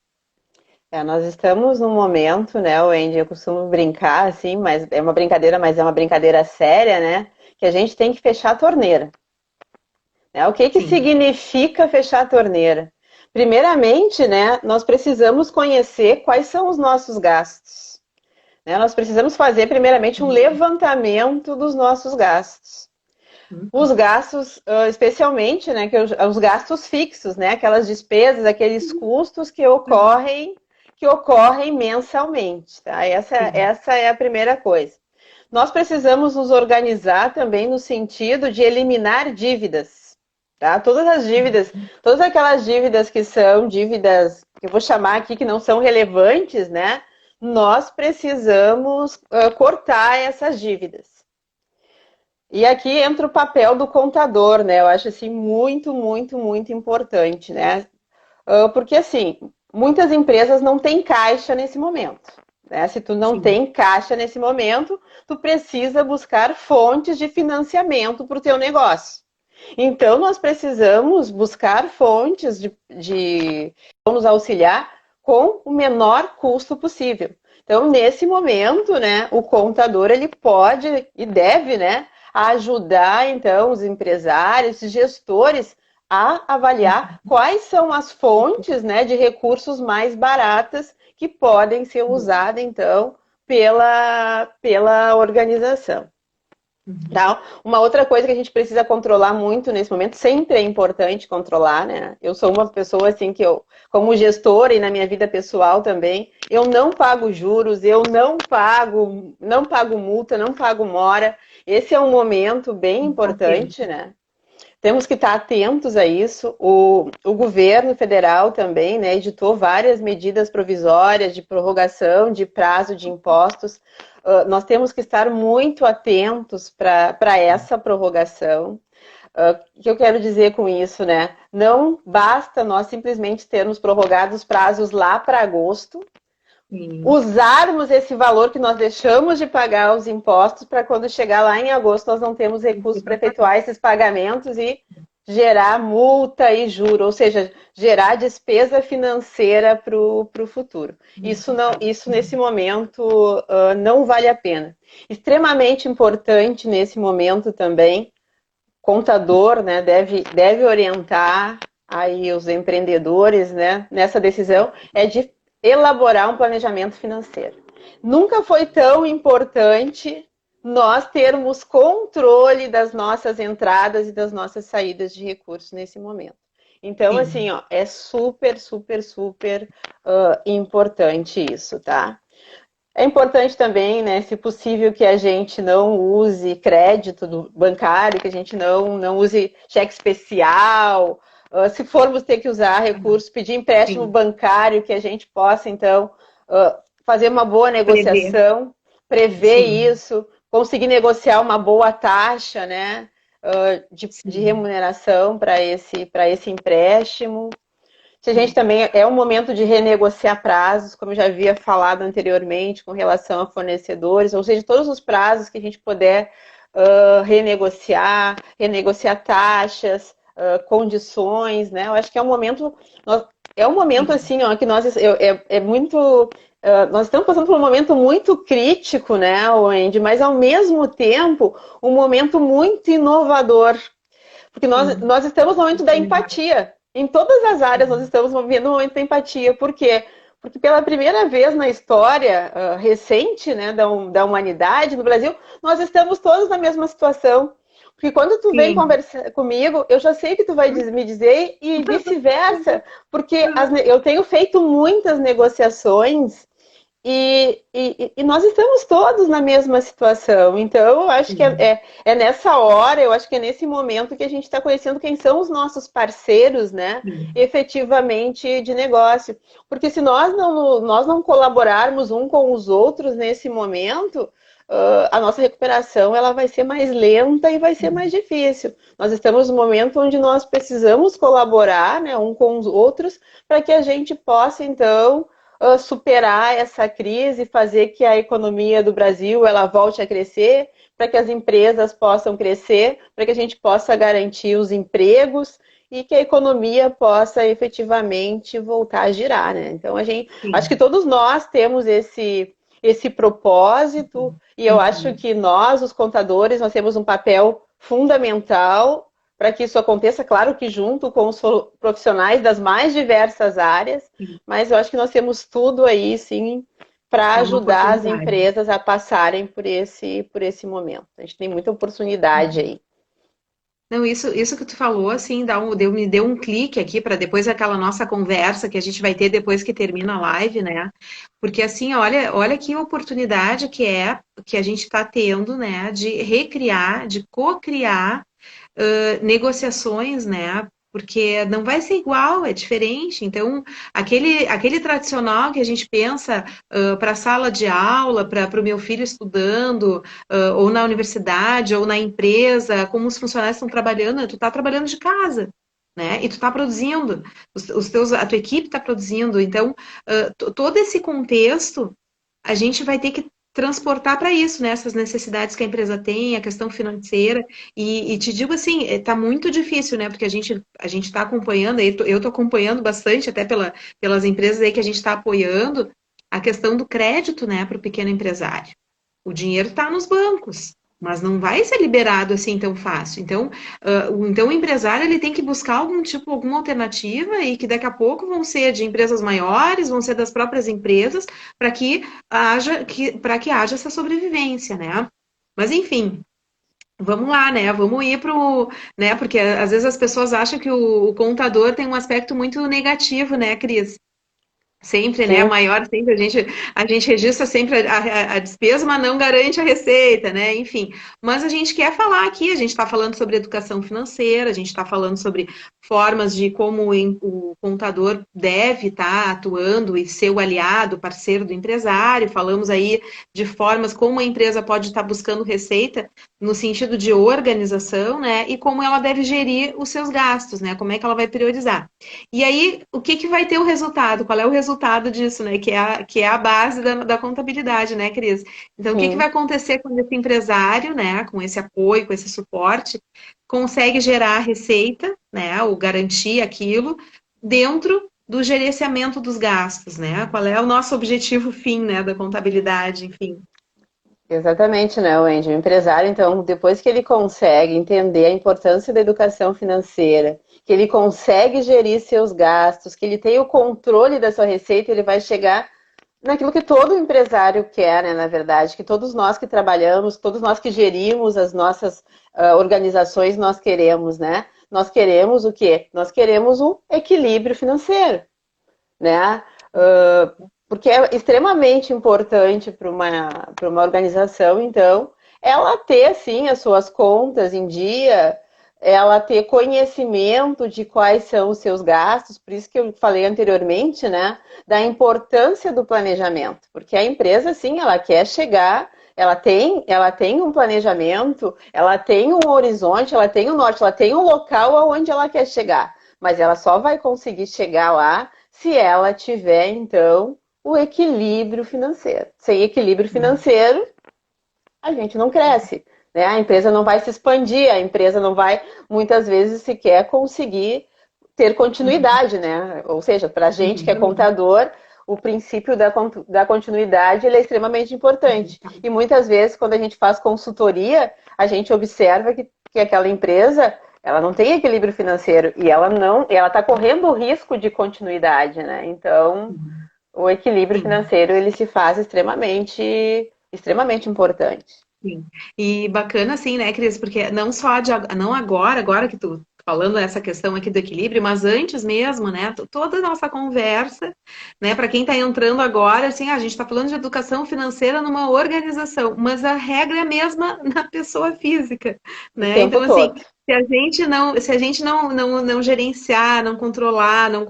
Nós estamos num momento, né, Wendy, eu costumo brincar assim, mas é uma brincadeira, mas é uma brincadeira séria, né? Que a gente tem que fechar a torneira. O que significa fechar a torneira? Primeiramente, né, nós precisamos conhecer quais são os nossos gastos. Nós precisamos fazer, primeiramente, um levantamento dos nossos gastos. Os gastos, especialmente, né, os gastos fixos, né, aquelas despesas, aqueles custos que ocorrem mensalmente. Tá? Essa é a primeira coisa. Nós precisamos nos organizar também no sentido de eliminar dívidas. Tá? Todas aquelas dívidas que são dívidas, que eu vou chamar aqui, que não são relevantes, né? nós precisamos cortar essas dívidas. E aqui entra o papel do contador, né? Eu acho assim muito, muito, muito importante, né? Porque assim, muitas empresas não têm caixa nesse momento, né? Se tu não Sim. tem caixa nesse momento, tu precisa buscar fontes de financiamento para o teu negócio. Então, nós precisamos buscar fontes de nos auxiliar com o menor custo possível. Então, nesse momento, né, o contador ele pode e deve, né, ajudar então os empresários, os gestores a avaliar quais são as fontes, né, de recursos mais baratas que podem ser usadas então pela organização. Uhum. Tá? Uma outra coisa que a gente precisa controlar muito nesse momento, sempre é importante controlar, né? Eu sou uma pessoa assim que eu, como gestora e na minha vida pessoal também, eu não pago juros, eu não pago multa, não pago mora. Esse é um momento bem importante, né? Temos que estar atentos a isso. O governo federal também, né, editou várias medidas provisórias de prorrogação de prazo de impostos. Nós temos que estar muito atentos para essa prorrogação. O que eu quero dizer com isso, né? Não basta nós simplesmente termos prorrogado os prazos lá para agosto, Sim. usarmos esse valor que nós deixamos de pagar os impostos para quando chegar lá em agosto nós não temos recursos para efetuar esses pagamentos e gerar multa e juro, ou seja, gerar despesa financeira para o futuro. Isso nesse momento não vale a pena. Extremamente importante nesse momento também, contador, né, deve orientar aí os empreendedores, né, nessa decisão, é de elaborar um planejamento financeiro. Nunca foi tão importante nós termos controle das nossas entradas e das nossas saídas de recursos nesse momento. Então, Sim. assim, ó, é super, super, super importante isso, tá? É importante também, né, se possível, que a gente não use crédito do bancário, que a gente não use cheque especial. Se formos ter que usar recursos, pedir empréstimo Sim. bancário, que a gente possa, então, fazer uma boa Prever. negociação, prever Sim. isso, conseguir negociar uma boa taxa, né, de Sim. remuneração para esse empréstimo. Se a gente também é um momento de renegociar prazos, como eu já havia falado anteriormente, com relação a fornecedores, ou seja, todos os prazos que a gente puder renegociar taxas, condições, né? Eu acho que é um momento Sim. assim, ó, que é muito nós estamos passando por um momento muito crítico, né, Wendy, mas ao mesmo tempo um momento muito inovador, porque Sim. nós estamos no momento da empatia. Em todas as áreas nós estamos vivendo um momento da empatia. Por quê? Porque pela primeira vez na história recente, né, da humanidade no Brasil, nós estamos todos na mesma situação. Porque quando tu vem Sim. conversar comigo, eu já sei o que tu vai me dizer e vice-versa, porque eu tenho feito muitas negociações e nós estamos todos na mesma situação. Então, eu acho que Sim. é nessa hora, eu acho que é nesse momento que a gente está conhecendo quem são os nossos parceiros, né? Sim. Efetivamente de negócio. Porque se nós não colaborarmos um com os outros nesse momento, a nossa recuperação ela vai ser mais lenta e vai ser mais difícil. Nós estamos no momento onde nós precisamos colaborar, né, um com os outros, para que a gente possa, então, superar essa crise, fazer que a economia do Brasil ela volte a crescer, para que as empresas possam crescer, para que a gente possa garantir os empregos e que a economia possa efetivamente voltar a girar, né? Então acho que Sim. todos nós temos esse propósito e eu acho Uhum. que nós, os contadores, nós temos um papel fundamental para que isso aconteça, claro que junto com os profissionais das mais diversas áreas, Sim. mas eu acho que nós temos tudo aí, sim, para É uma ajudar as oportunidade. empresas a passarem por esse momento. A gente tem muita oportunidade aí. Não, isso que tu falou, assim, me deu um clique aqui para depois aquela nossa conversa que a gente vai ter depois que termina a live, né? Porque assim, olha que oportunidade que a gente está tendo, né? De recriar, de co-criar negociações, né? porque não vai ser igual, é diferente. Então, aquele tradicional que a gente pensa para a sala de aula, para o meu filho estudando, ou na universidade, ou na empresa, como os funcionários estão trabalhando, tu está trabalhando de casa. Né? E tu está produzindo, a tua equipe está produzindo, então todo esse contexto a gente vai ter que transportar para isso, né? Essas necessidades que a empresa tem, a questão financeira. E te digo assim, está muito difícil, né? Porque a gente está acompanhando, eu estou acompanhando bastante, até pelas empresas aí que a gente está apoiando, a questão do crédito, né, para o pequeno empresário. O dinheiro está nos bancos, mas não vai ser liberado assim tão fácil. Então o empresário ele tem que buscar alguma alternativa e que daqui a pouco vão ser de empresas maiores, vão ser das próprias empresas, para que haja essa sobrevivência, né? Mas enfim, vamos lá, né? Vamos ir né? Porque às vezes as pessoas acham que o contador tem um aspecto muito negativo, né, Cris? Sempre, né? Sim, Maior, sempre a gente registra sempre a despesa, mas não garante a receita, né? Enfim. Mas a gente quer falar aqui, a gente está falando sobre educação financeira, a gente está falando sobre formas de como o contador deve estar atuando e ser o aliado, parceiro do empresário. Falamos aí de formas como a empresa pode estar buscando receita no sentido de organização, né? E como ela deve gerir os seus gastos, né? Como é que ela vai priorizar. E aí, o que que vai ter o resultado? Qual é o resultado disso, né? Que é a base da contabilidade, né, Cris? Então, o que que vai sim. acontecer quando esse empresário, né, com esse apoio, com esse suporte, consegue gerar receita, né, ou garantir aquilo dentro do gerenciamento dos gastos, né? Qual é o nosso objetivo fim, né, da contabilidade, enfim. Exatamente, né, Wendy? O empresário, então, depois que ele consegue entender a importância da educação financeira, que ele consegue gerir seus gastos, que ele tem o controle da sua receita, ele vai chegar naquilo que todo empresário quer, né, na verdade, que todos nós que trabalhamos, todos nós que gerimos as nossas organizações, nós queremos, né? Nós queremos o quê? Nós queremos o equilíbrio financeiro, né? Porque é extremamente importante para uma organização, então, ela ter, sim, as suas contas em dia, ela ter conhecimento de quais são os seus gastos, por isso que eu falei anteriormente, né, da importância do planejamento, porque a empresa, sim, ela quer chegar, ela tem um planejamento, ela tem um horizonte, ela tem um norte, ela tem um local aonde ela quer chegar, mas ela só vai conseguir chegar lá se ela tiver, então, o equilíbrio financeiro. Sem equilíbrio financeiro, a gente não cresce. Né? A empresa não vai se expandir, a empresa não vai, muitas vezes, sequer conseguir ter continuidade. Né? Ou seja, para a gente que é Exatamente. contador, o princípio da continuidade ele é extremamente importante. E muitas vezes, quando a gente faz consultoria, a gente observa que aquela empresa ela não tem equilíbrio financeiro e ela está correndo o risco de continuidade, né? Então, o equilíbrio Sim. financeiro ele se faz extremamente importante. Sim. E bacana assim, né, Cris? Porque não só não agora que tu falando essa questão aqui do equilíbrio, mas antes mesmo, né? Toda a nossa conversa, né? Para quem está entrando agora, assim, a gente está falando de educação financeira numa organização, mas a regra é a mesma na pessoa física, O né? tempo Então, assim, todo. se a gente não gerenciar, não controlar, não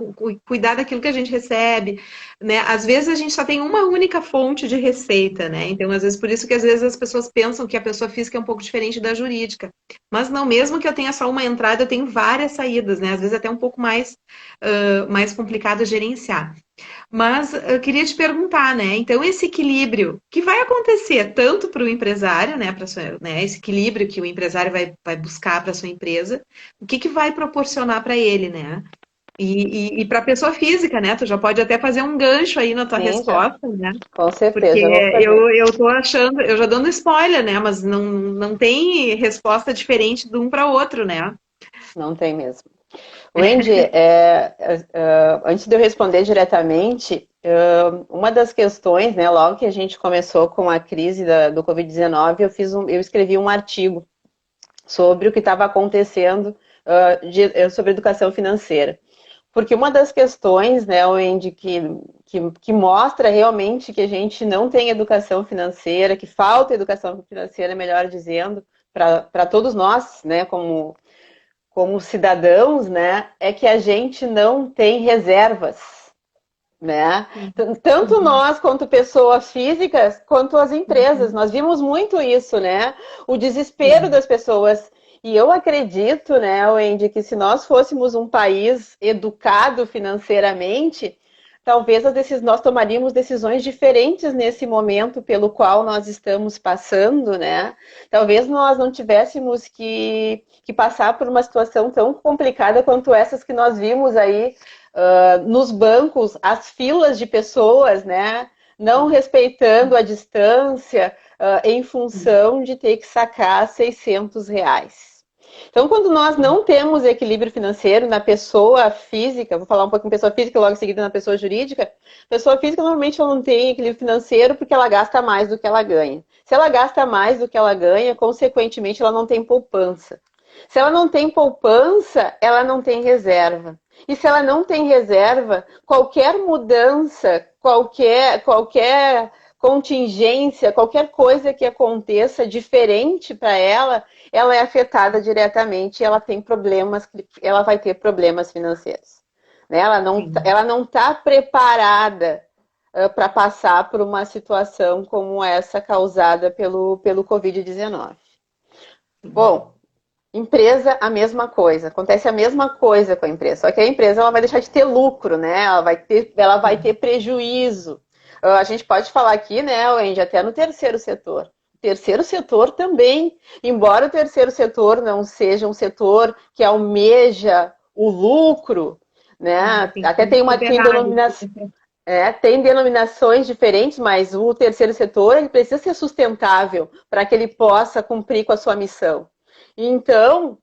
cuidar daquilo que a gente recebe, né? Às vezes a gente só tem uma única fonte de receita, né? Então, às vezes, por isso que às vezes as pessoas pensam que a pessoa física é um pouco diferente da jurídica. Mas não, mesmo que eu tenha só uma entrada, eu tenho várias saídas, né? Às vezes até um pouco mais complicado gerenciar. Mas eu queria te perguntar, né? Então, esse equilíbrio que vai acontecer tanto para o empresário, né? Né? Esse equilíbrio que o empresário vai buscar para sua empresa, o que que vai proporcionar para ele, né? E para a pessoa física, né? Tu já pode até fazer um gancho aí na tua Sim, já. resposta, né? Com Porque certeza, eu vou fazer. eu tô achando, eu já dando spoiler, né? Mas não tem resposta diferente de um para outro, né? Não tem mesmo. Wendy, antes de eu responder diretamente, uma das questões, né, logo que a gente começou com a crise do Covid-19, eu escrevi um artigo sobre o que estava acontecendo sobre educação financeira. Porque uma das questões, né, Wendy, que mostra realmente que a gente não tem educação financeira, que falta educação financeira, melhor dizendo, para todos nós, né, como cidadãos, né, é que a gente não tem reservas, né? Tanto Uhum. nós, quanto pessoas físicas, quanto as empresas. Nós vimos muito isso, né? O desespero Sim. das pessoas. E eu acredito, né, Wendy, que se nós fôssemos um país educado financeiramente, talvez nós tomaríamos decisões diferentes nesse momento pelo qual nós estamos passando, né? Talvez nós não tivéssemos que passar por uma situação tão complicada quanto essas que nós vimos aí nos bancos, as filas de pessoas, né? Não respeitando a distância em função de ter que sacar R$ 600. Então, quando nós não temos equilíbrio financeiro na pessoa física, vou falar um pouquinho pessoa física, logo em seguida na pessoa jurídica, pessoa física normalmente ela não tem equilíbrio financeiro porque ela gasta mais do que ela ganha. Se ela gasta mais do que ela ganha, consequentemente ela não tem poupança. Se ela não tem poupança, ela não tem reserva. E se ela não tem reserva, qualquer mudança, qualquer contingência, qualquer coisa que aconteça diferente para ela é afetada diretamente e ela tem problemas, ela vai ter problemas financeiros. Né? Sim. Ela não está preparada para passar por uma situação como essa causada pelo Covid-19. Bom, empresa, a mesma coisa. Acontece a mesma coisa com a empresa. Só que a empresa ela vai deixar de ter lucro, né? Ela vai ter prejuízo. A gente pode falar aqui, né, Wendy, até no terceiro setor. O terceiro setor também, embora o terceiro setor não seja um setor que almeja o lucro, né? Tem Até que tem superar denominação. isso. Tem denominações diferentes, mas o terceiro setor ele precisa ser sustentável para que ele possa cumprir com a sua missão. Então,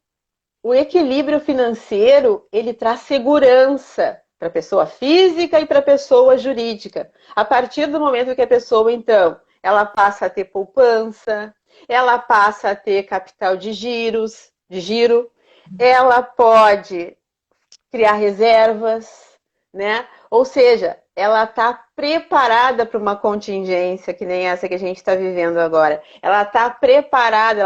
o equilíbrio financeiro, ele traz segurança para a pessoa física e para a pessoa jurídica. A partir do momento que a pessoa, então, ela passa a ter poupança, ela passa a ter capital de giro, ela pode criar reservas, né? Ou seja, ela está preparada para uma contingência que nem essa que a gente está vivendo agora. Ela está preparada,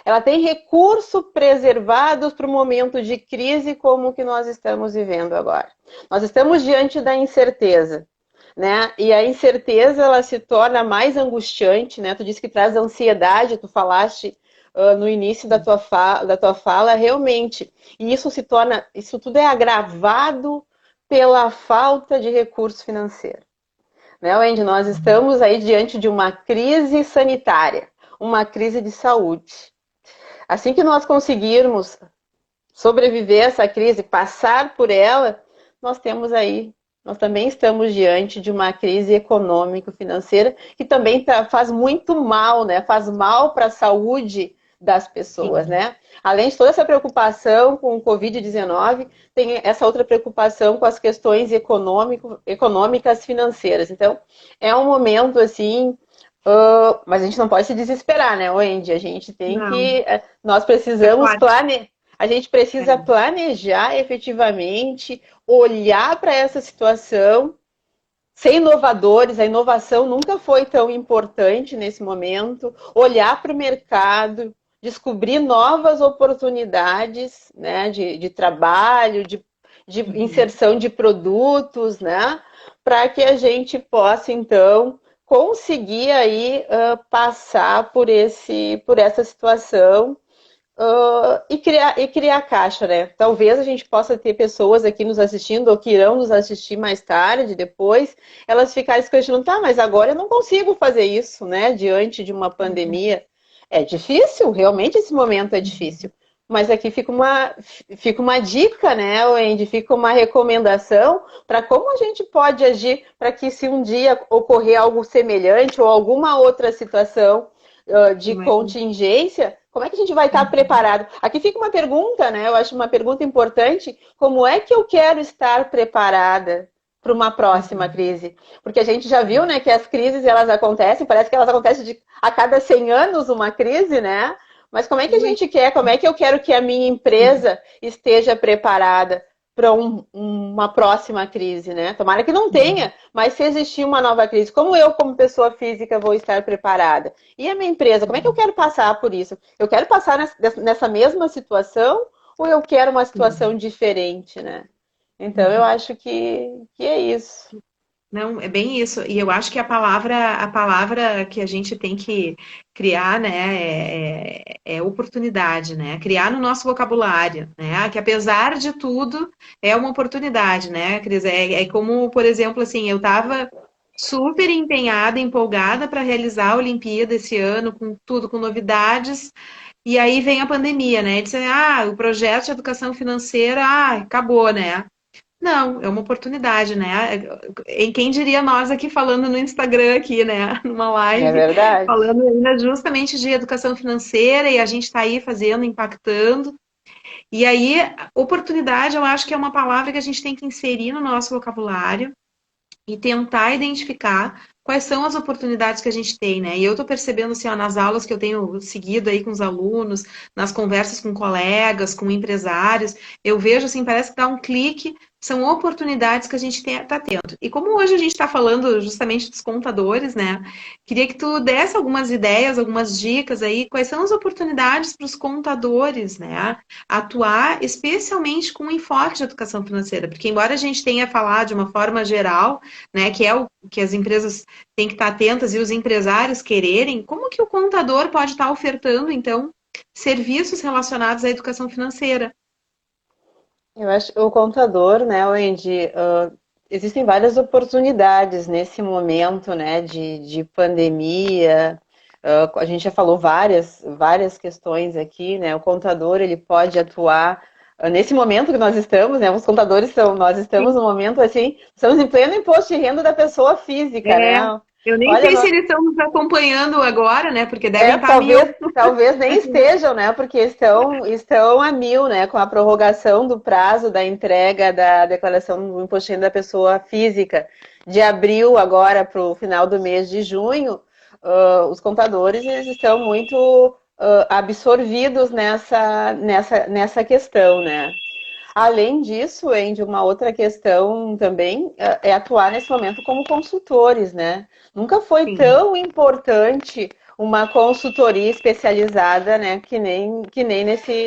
ela tem recursos preservados para o momento de crise como o que nós estamos vivendo agora. Nós estamos diante da incerteza. Né? E a incerteza ela se torna mais angustiante, né? Tu disse que traz ansiedade, tu falaste no início da tua fala, realmente. E isso tudo é agravado pela falta de recurso financeiro. Né, Wendy? Nós estamos aí diante de uma crise sanitária, uma crise de saúde. Assim que nós conseguirmos sobreviver a essa crise, passar por ela, nós também estamos diante de uma crise econômico-financeira que também faz muito mal, né? Faz mal para a saúde das pessoas, Sim. né? Além de toda essa preocupação com o Covid-19, tem essa outra preocupação com as questões econômicas financeiras. Então, é um momento assim, mas a gente não pode se desesperar, né, Wendy? A gente tem Não, que, nós é precisamos forte. a gente precisa planejar efetivamente, olhar para essa situação, ser inovadores, a inovação nunca foi tão importante nesse momento, olhar para o mercado, descobrir novas oportunidades, né, de trabalho, de Uhum. inserção de produtos, né, para que a gente possa, então, conseguir aí passar por essa situação e criar caixa, né? Talvez a gente possa ter pessoas aqui nos assistindo ou que irão nos assistir mais tarde, depois, elas ficarem se questionando, tá, mas agora eu não consigo fazer isso, né? Diante de uma pandemia. É difícil, realmente esse momento é difícil. Mas aqui fica uma dica, né, Wendy? Fica uma recomendação para como a gente pode agir para que se um dia ocorrer algo semelhante ou alguma outra situação de Imagina. contingência, como é que a gente vai estar preparado? Aqui fica uma pergunta, né? Eu acho uma pergunta importante. Como é que eu quero estar preparada para uma próxima Uhum. crise? Porque a gente já viu, né, que as crises elas acontecem, parece que elas acontecem a cada 100 anos uma crise, né? Mas como é que a Ui. gente quer? Como é que eu quero que a minha empresa esteja preparada para uma próxima crise, né? Tomara que não tenha, mas se existir uma nova crise, como eu, como pessoa física, vou estar preparada? E a minha empresa, como é que eu quero passar por isso? Eu quero passar nessa mesma situação ou eu quero uma Sim. situação diferente, né? Então eu Uhum. acho que é isso. Não, é bem isso. E eu acho que a palavra que a gente tem que criar, né, é oportunidade, né? Criar no nosso vocabulário, né? Que apesar de tudo, é uma oportunidade, né, Cris? É como, por exemplo, assim, eu estava super empenhada, empolgada para realizar a Olimpíada esse ano, com tudo, com novidades, e aí vem a pandemia, né? E disse, o projeto de educação financeira, acabou, né? Não, é uma oportunidade, né? Em quem diria nós aqui falando no Instagram aqui, né? Numa É live, verdade. falando ainda justamente de educação financeira e a gente está aí fazendo, impactando. E aí, oportunidade, eu acho que é uma palavra que a gente tem que inserir no nosso vocabulário e tentar identificar quais são as oportunidades que a gente tem, né? E eu estou percebendo assim, ó, nas aulas que eu tenho seguido aí com os alunos, nas conversas com colegas, com empresários, eu vejo assim, parece que dá um clique, são oportunidades que a gente está tendo. E como hoje a gente está falando justamente dos contadores, né? Queria que tu desse algumas ideias, algumas dicas aí, quais são as oportunidades para os contadores, né? Atuar especialmente com enfoque de educação financeira, porque embora a gente tenha falado de uma forma geral, né, que é o que as empresas têm que estar atentas e os empresários quererem, como que o contador pode estar ofertando, então, serviços relacionados à educação financeira? Eu acho que o contador, né, Wendy, existem várias oportunidades nesse momento, né, de pandemia. A gente já falou várias questões aqui, né? O contador, ele pode atuar nesse momento que nós estamos, né? Os contadores nós estamos Sim. no momento assim, estamos em pleno imposto de renda da pessoa física, É, né? eu nem Olha, sei se eles estão nos acompanhando agora, né, porque devem é, estar mil. talvez nem estejam, né? Porque estão a mil, né? Com a prorrogação do prazo da entrega da declaração do imposto de renda da pessoa física de abril agora para o final do mês de junho, os contadores eles estão muito absorvidos nessa questão, né? Além disso, Andy, uma outra questão também é atuar nesse momento como consultores, né? Nunca foi Sim. tão importante uma consultoria especializada, né, que nem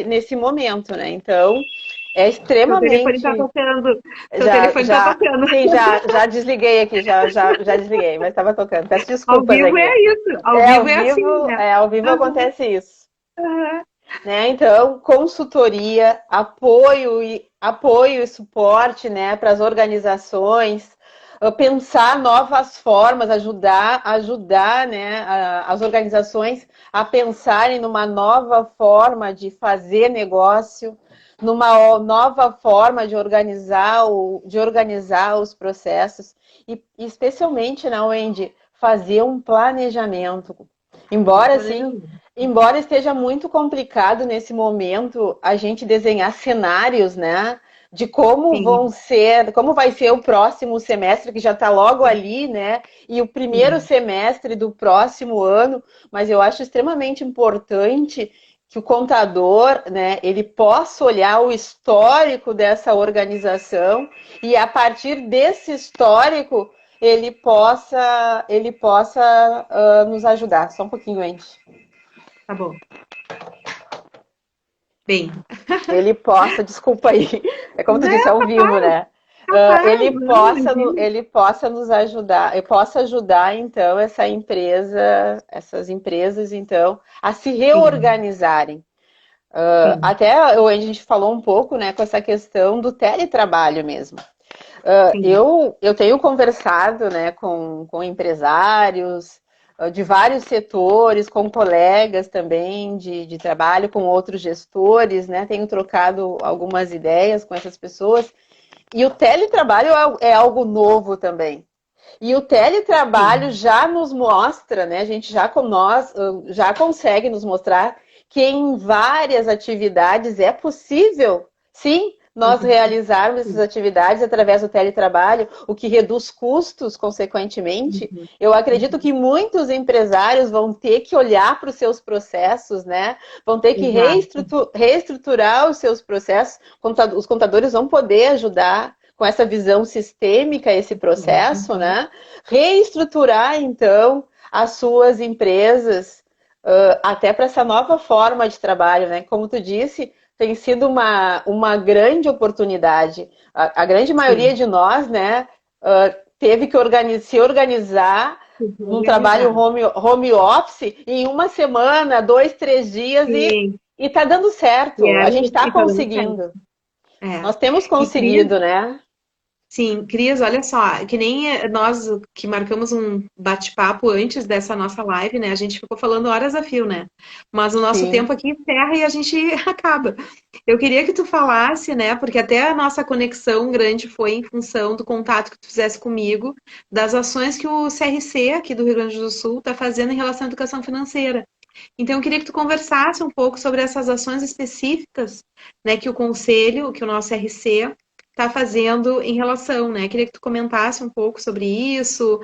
nesse momento, né? Então, é Teu telefone está extremamente. tocando. Teu Já, telefone está já, tocando. sim, já desliguei aqui, já desliguei, mas estava tocando. Peço Ao desculpas vivo aqui. é isso. Ao vivo é assim, né? Ao vivo Aham, acontece isso. aham. Né? Então, consultoria, apoio e suporte, né, para as organizações, pensar novas formas, ajudar, né, as organizações a pensarem numa nova forma de fazer negócio, numa nova forma de organizar os processos e especialmente, na Wendy, fazer um planejamento. Fazer um Embora assim, planejamento. embora esteja muito complicado nesse momento a gente desenhar cenários, né, de Sim, como vai ser o próximo semestre que já está logo ali, né, e o primeiro sim. semestre do próximo ano, mas eu acho extremamente importante que o contador, né, ele possa olhar o histórico dessa organização e a partir desse histórico ele possa nos ajudar. Só um pouquinho, Andy. Tá bom. Bem, Ele possa, desculpa aí, é como tu disse, é não, ao vivo, né? capaz, Ele não, possa, imagina. ele possa nos ajudar, eu possa ajudar então essas empresas então a se Sim, reorganizarem. sim, Até a gente falou um pouco, né, com essa questão do teletrabalho mesmo. sim, Eu tenho conversado, né, com empresários de vários setores, com colegas também de trabalho, com outros gestores, né? Tenho trocado algumas ideias com essas pessoas. E o teletrabalho é algo novo também. E o teletrabalho sim. já nos mostra, né? A gente nós já consegue nos mostrar que em várias atividades é possível, sim, nós Fazer. realizarmos essas Sim. atividades através do teletrabalho, o que reduz custos, consequentemente. Uhum, Eu acredito uhum. que muitos empresários vão ter que olhar para os seus processos, né? Vão ter que Exato. reestruturar os seus processos. Os contadores vão poder ajudar com essa visão sistêmica esse processo, Uhum. né? Reestruturar então as suas empresas até para essa nova forma de trabalho, né? Como tu disse, tem sido uma grande oportunidade. A grande maioria Sim, de nós, né, teve que se organizar num trabalho organizado. home office em uma semana, 2, 3 dias Sim, e está dando e, certo. A gente está e tá dando certo. conseguindo. É. Nós temos E Cris, conseguido, né? sim, Cris, olha só, que nem nós que marcamos um bate-papo antes dessa nossa live, né? A gente ficou falando horas a fio, né? Mas o nosso Sim. tempo aqui encerra e a gente acaba. Eu queria que tu falasse, né? Porque até a nossa conexão grande foi em função do contato que tu fizesse comigo, das ações que o CRC aqui do Rio Grande do Sul está fazendo em relação à educação financeira. Então, eu queria que tu conversasse um pouco sobre essas ações específicas, né, que o Conselho, que o nosso RC está fazendo em relação, né? Queria que tu comentasse um pouco sobre isso,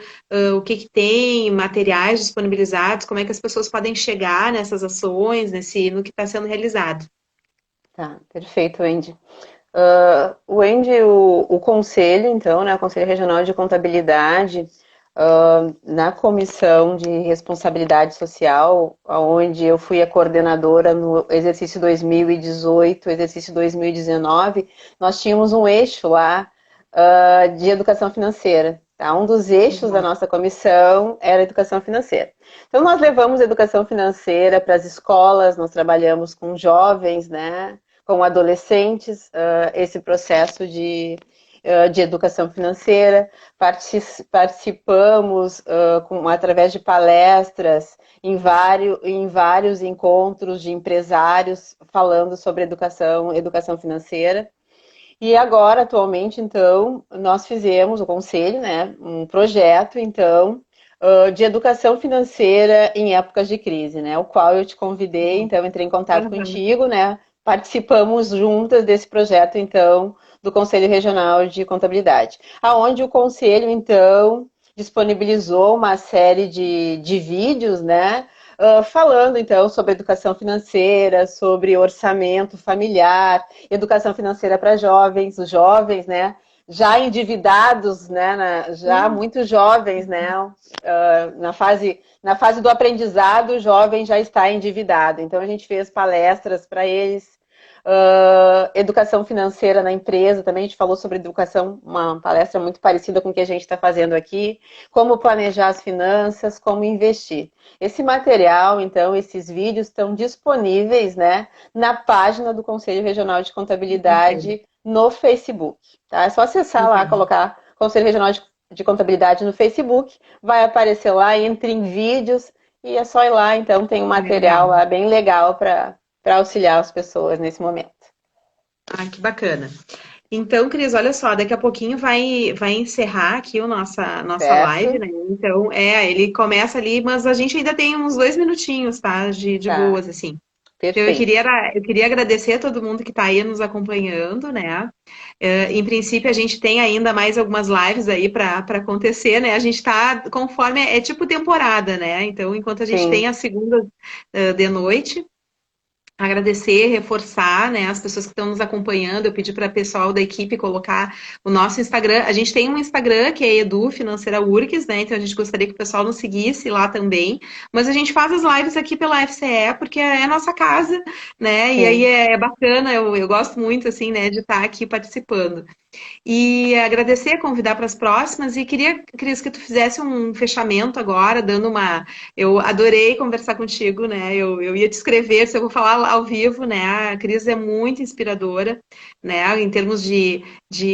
o que que tem, materiais disponibilizados, como é que as pessoas podem chegar nessas ações, no que está sendo realizado. Tá, perfeito, Andy. O Andy, o Conselho, então, né, o Conselho Regional de Contabilidade, na Comissão de Responsabilidade Social, onde eu fui a coordenadora no exercício 2018, exercício 2019, nós tínhamos um eixo lá, de educação financeira. Tá? Um dos eixos da Uhum. nossa comissão era a educação financeira. Então, nós levamos educação financeira para as escolas, nós trabalhamos com jovens, né? Com adolescentes, esse processo de educação financeira. Participamos através de palestras em vários encontros de empresários falando sobre educação financeira. E agora, atualmente, então, nós fizemos, o Conselho, né, um projeto, então, de educação financeira em épocas de crise, né, o qual eu te convidei, então, entrei em contato Uhum. contigo, né, participamos juntas desse projeto, então, do Conselho Regional de Contabilidade, aonde o Conselho, então, disponibilizou uma série de vídeos, né, falando, então, sobre educação financeira, sobre orçamento familiar, educação financeira para jovens, os jovens, né? Já endividados, né? Já Sim. muito jovens, né? Na fase do aprendizado, o jovem já está endividado. Então a gente fez palestras para eles. Educação financeira na empresa, também a gente falou sobre educação, uma palestra muito parecida com o que a gente está fazendo aqui, como planejar as finanças, como investir. Esse material, então, esses vídeos estão disponíveis, né, na página do Conselho Regional de Conselho. Contabilidade no Facebook. Tá? É só acessar lá, Uhum. colocar Conselho Regional de Contabilidade no Facebook, vai aparecer lá, entre em vídeos, e é só ir lá, então tem um material Legal. lá bem legal para auxiliar as pessoas nesse momento. Ah, que bacana. Então, Cris, olha só, daqui a pouquinho vai encerrar aqui o nossa live, Certo? né? Então, ele começa ali, mas a gente ainda tem uns 2 minutinhos, tá? De Tá, boas, assim. Então, perfeito. eu queria agradecer a todo mundo que está aí nos acompanhando, né? Em princípio, a gente tem ainda mais algumas lives aí para acontecer, né? A gente está, conforme, é tipo temporada, né? Então, enquanto a gente tem Sim, a segunda de noite, agradecer, reforçar, né, as pessoas que estão nos acompanhando. Eu pedi para o pessoal da equipe colocar o nosso Instagram. A gente tem um Instagram que é Edu Financeira Urques, né? Então a gente gostaria que o pessoal nos seguisse lá também. Mas a gente faz as lives aqui pela FCE porque é a nossa casa, né? E aí sim. é bacana, eu gosto muito assim, né, de estar aqui participando. E agradecer, convidar para as próximas. E queria, Cris, que tu fizesse um fechamento agora, dando uma. Eu adorei conversar contigo, né? Eu ia te escrever, se eu vou falar ao vivo, né? A Cris é muito inspiradora, né? Em termos de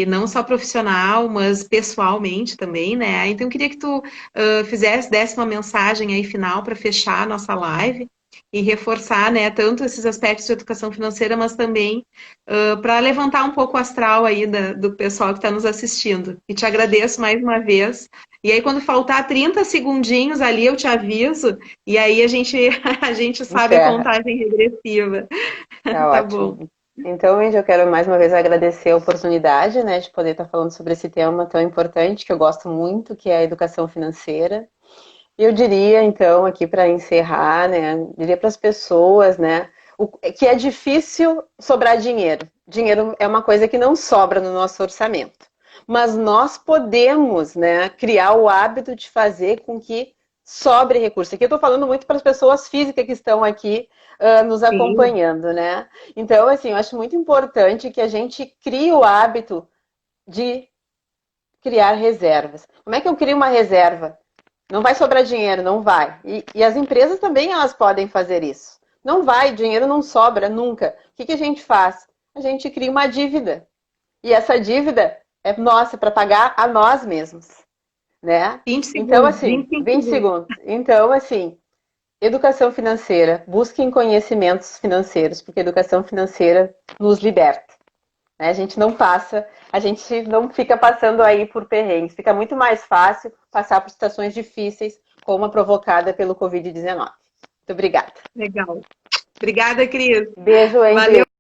não só profissional, mas pessoalmente também, né? Então, eu queria que tu desse uma mensagem aí final para fechar a nossa live e reforçar, né, tanto esses aspectos de educação financeira, mas também para levantar um pouco o astral aí do pessoal que está nos assistindo. E te agradeço mais uma vez. E aí, quando faltar 30 segundinhos ali, eu te aviso, e aí a gente sabe a Encerra. contagem regressiva. Tá Tá bom. ótimo. Então, Wendy, eu quero mais uma vez agradecer a oportunidade, né, de poder estar falando sobre esse tema tão importante que eu gosto muito, que é a educação financeira. E eu diria, então, aqui para encerrar, né, diria para as pessoas, né, que é difícil sobrar dinheiro. Dinheiro é uma coisa que não sobra no nosso orçamento. Mas nós podemos, né, criar o hábito de fazer com que sobre recursos. Aqui eu estou falando muito para as pessoas físicas que estão aqui nos Sim. acompanhando, né? Então, assim, eu acho muito importante que a gente crie o hábito de criar reservas. Como é que eu crio uma reserva? Não vai sobrar dinheiro, não vai. E as empresas também elas podem fazer isso. Não vai, dinheiro não sobra nunca. O que a gente faz? A gente cria uma dívida. E essa dívida é nossa para pagar a nós mesmos, né? 20 Então, segundos, assim, 25 20 segundos. segundos. Então, assim, educação financeira, busquem conhecimentos financeiros, porque educação financeira nos liberta. Né? A gente não passa, a gente não fica passando aí por perrengues. Fica muito mais fácil passar por situações difíceis, como a provocada pelo Covid-19. Muito obrigada. Legal. Obrigada, Cris. Beijo, hein, Valeu. Cris?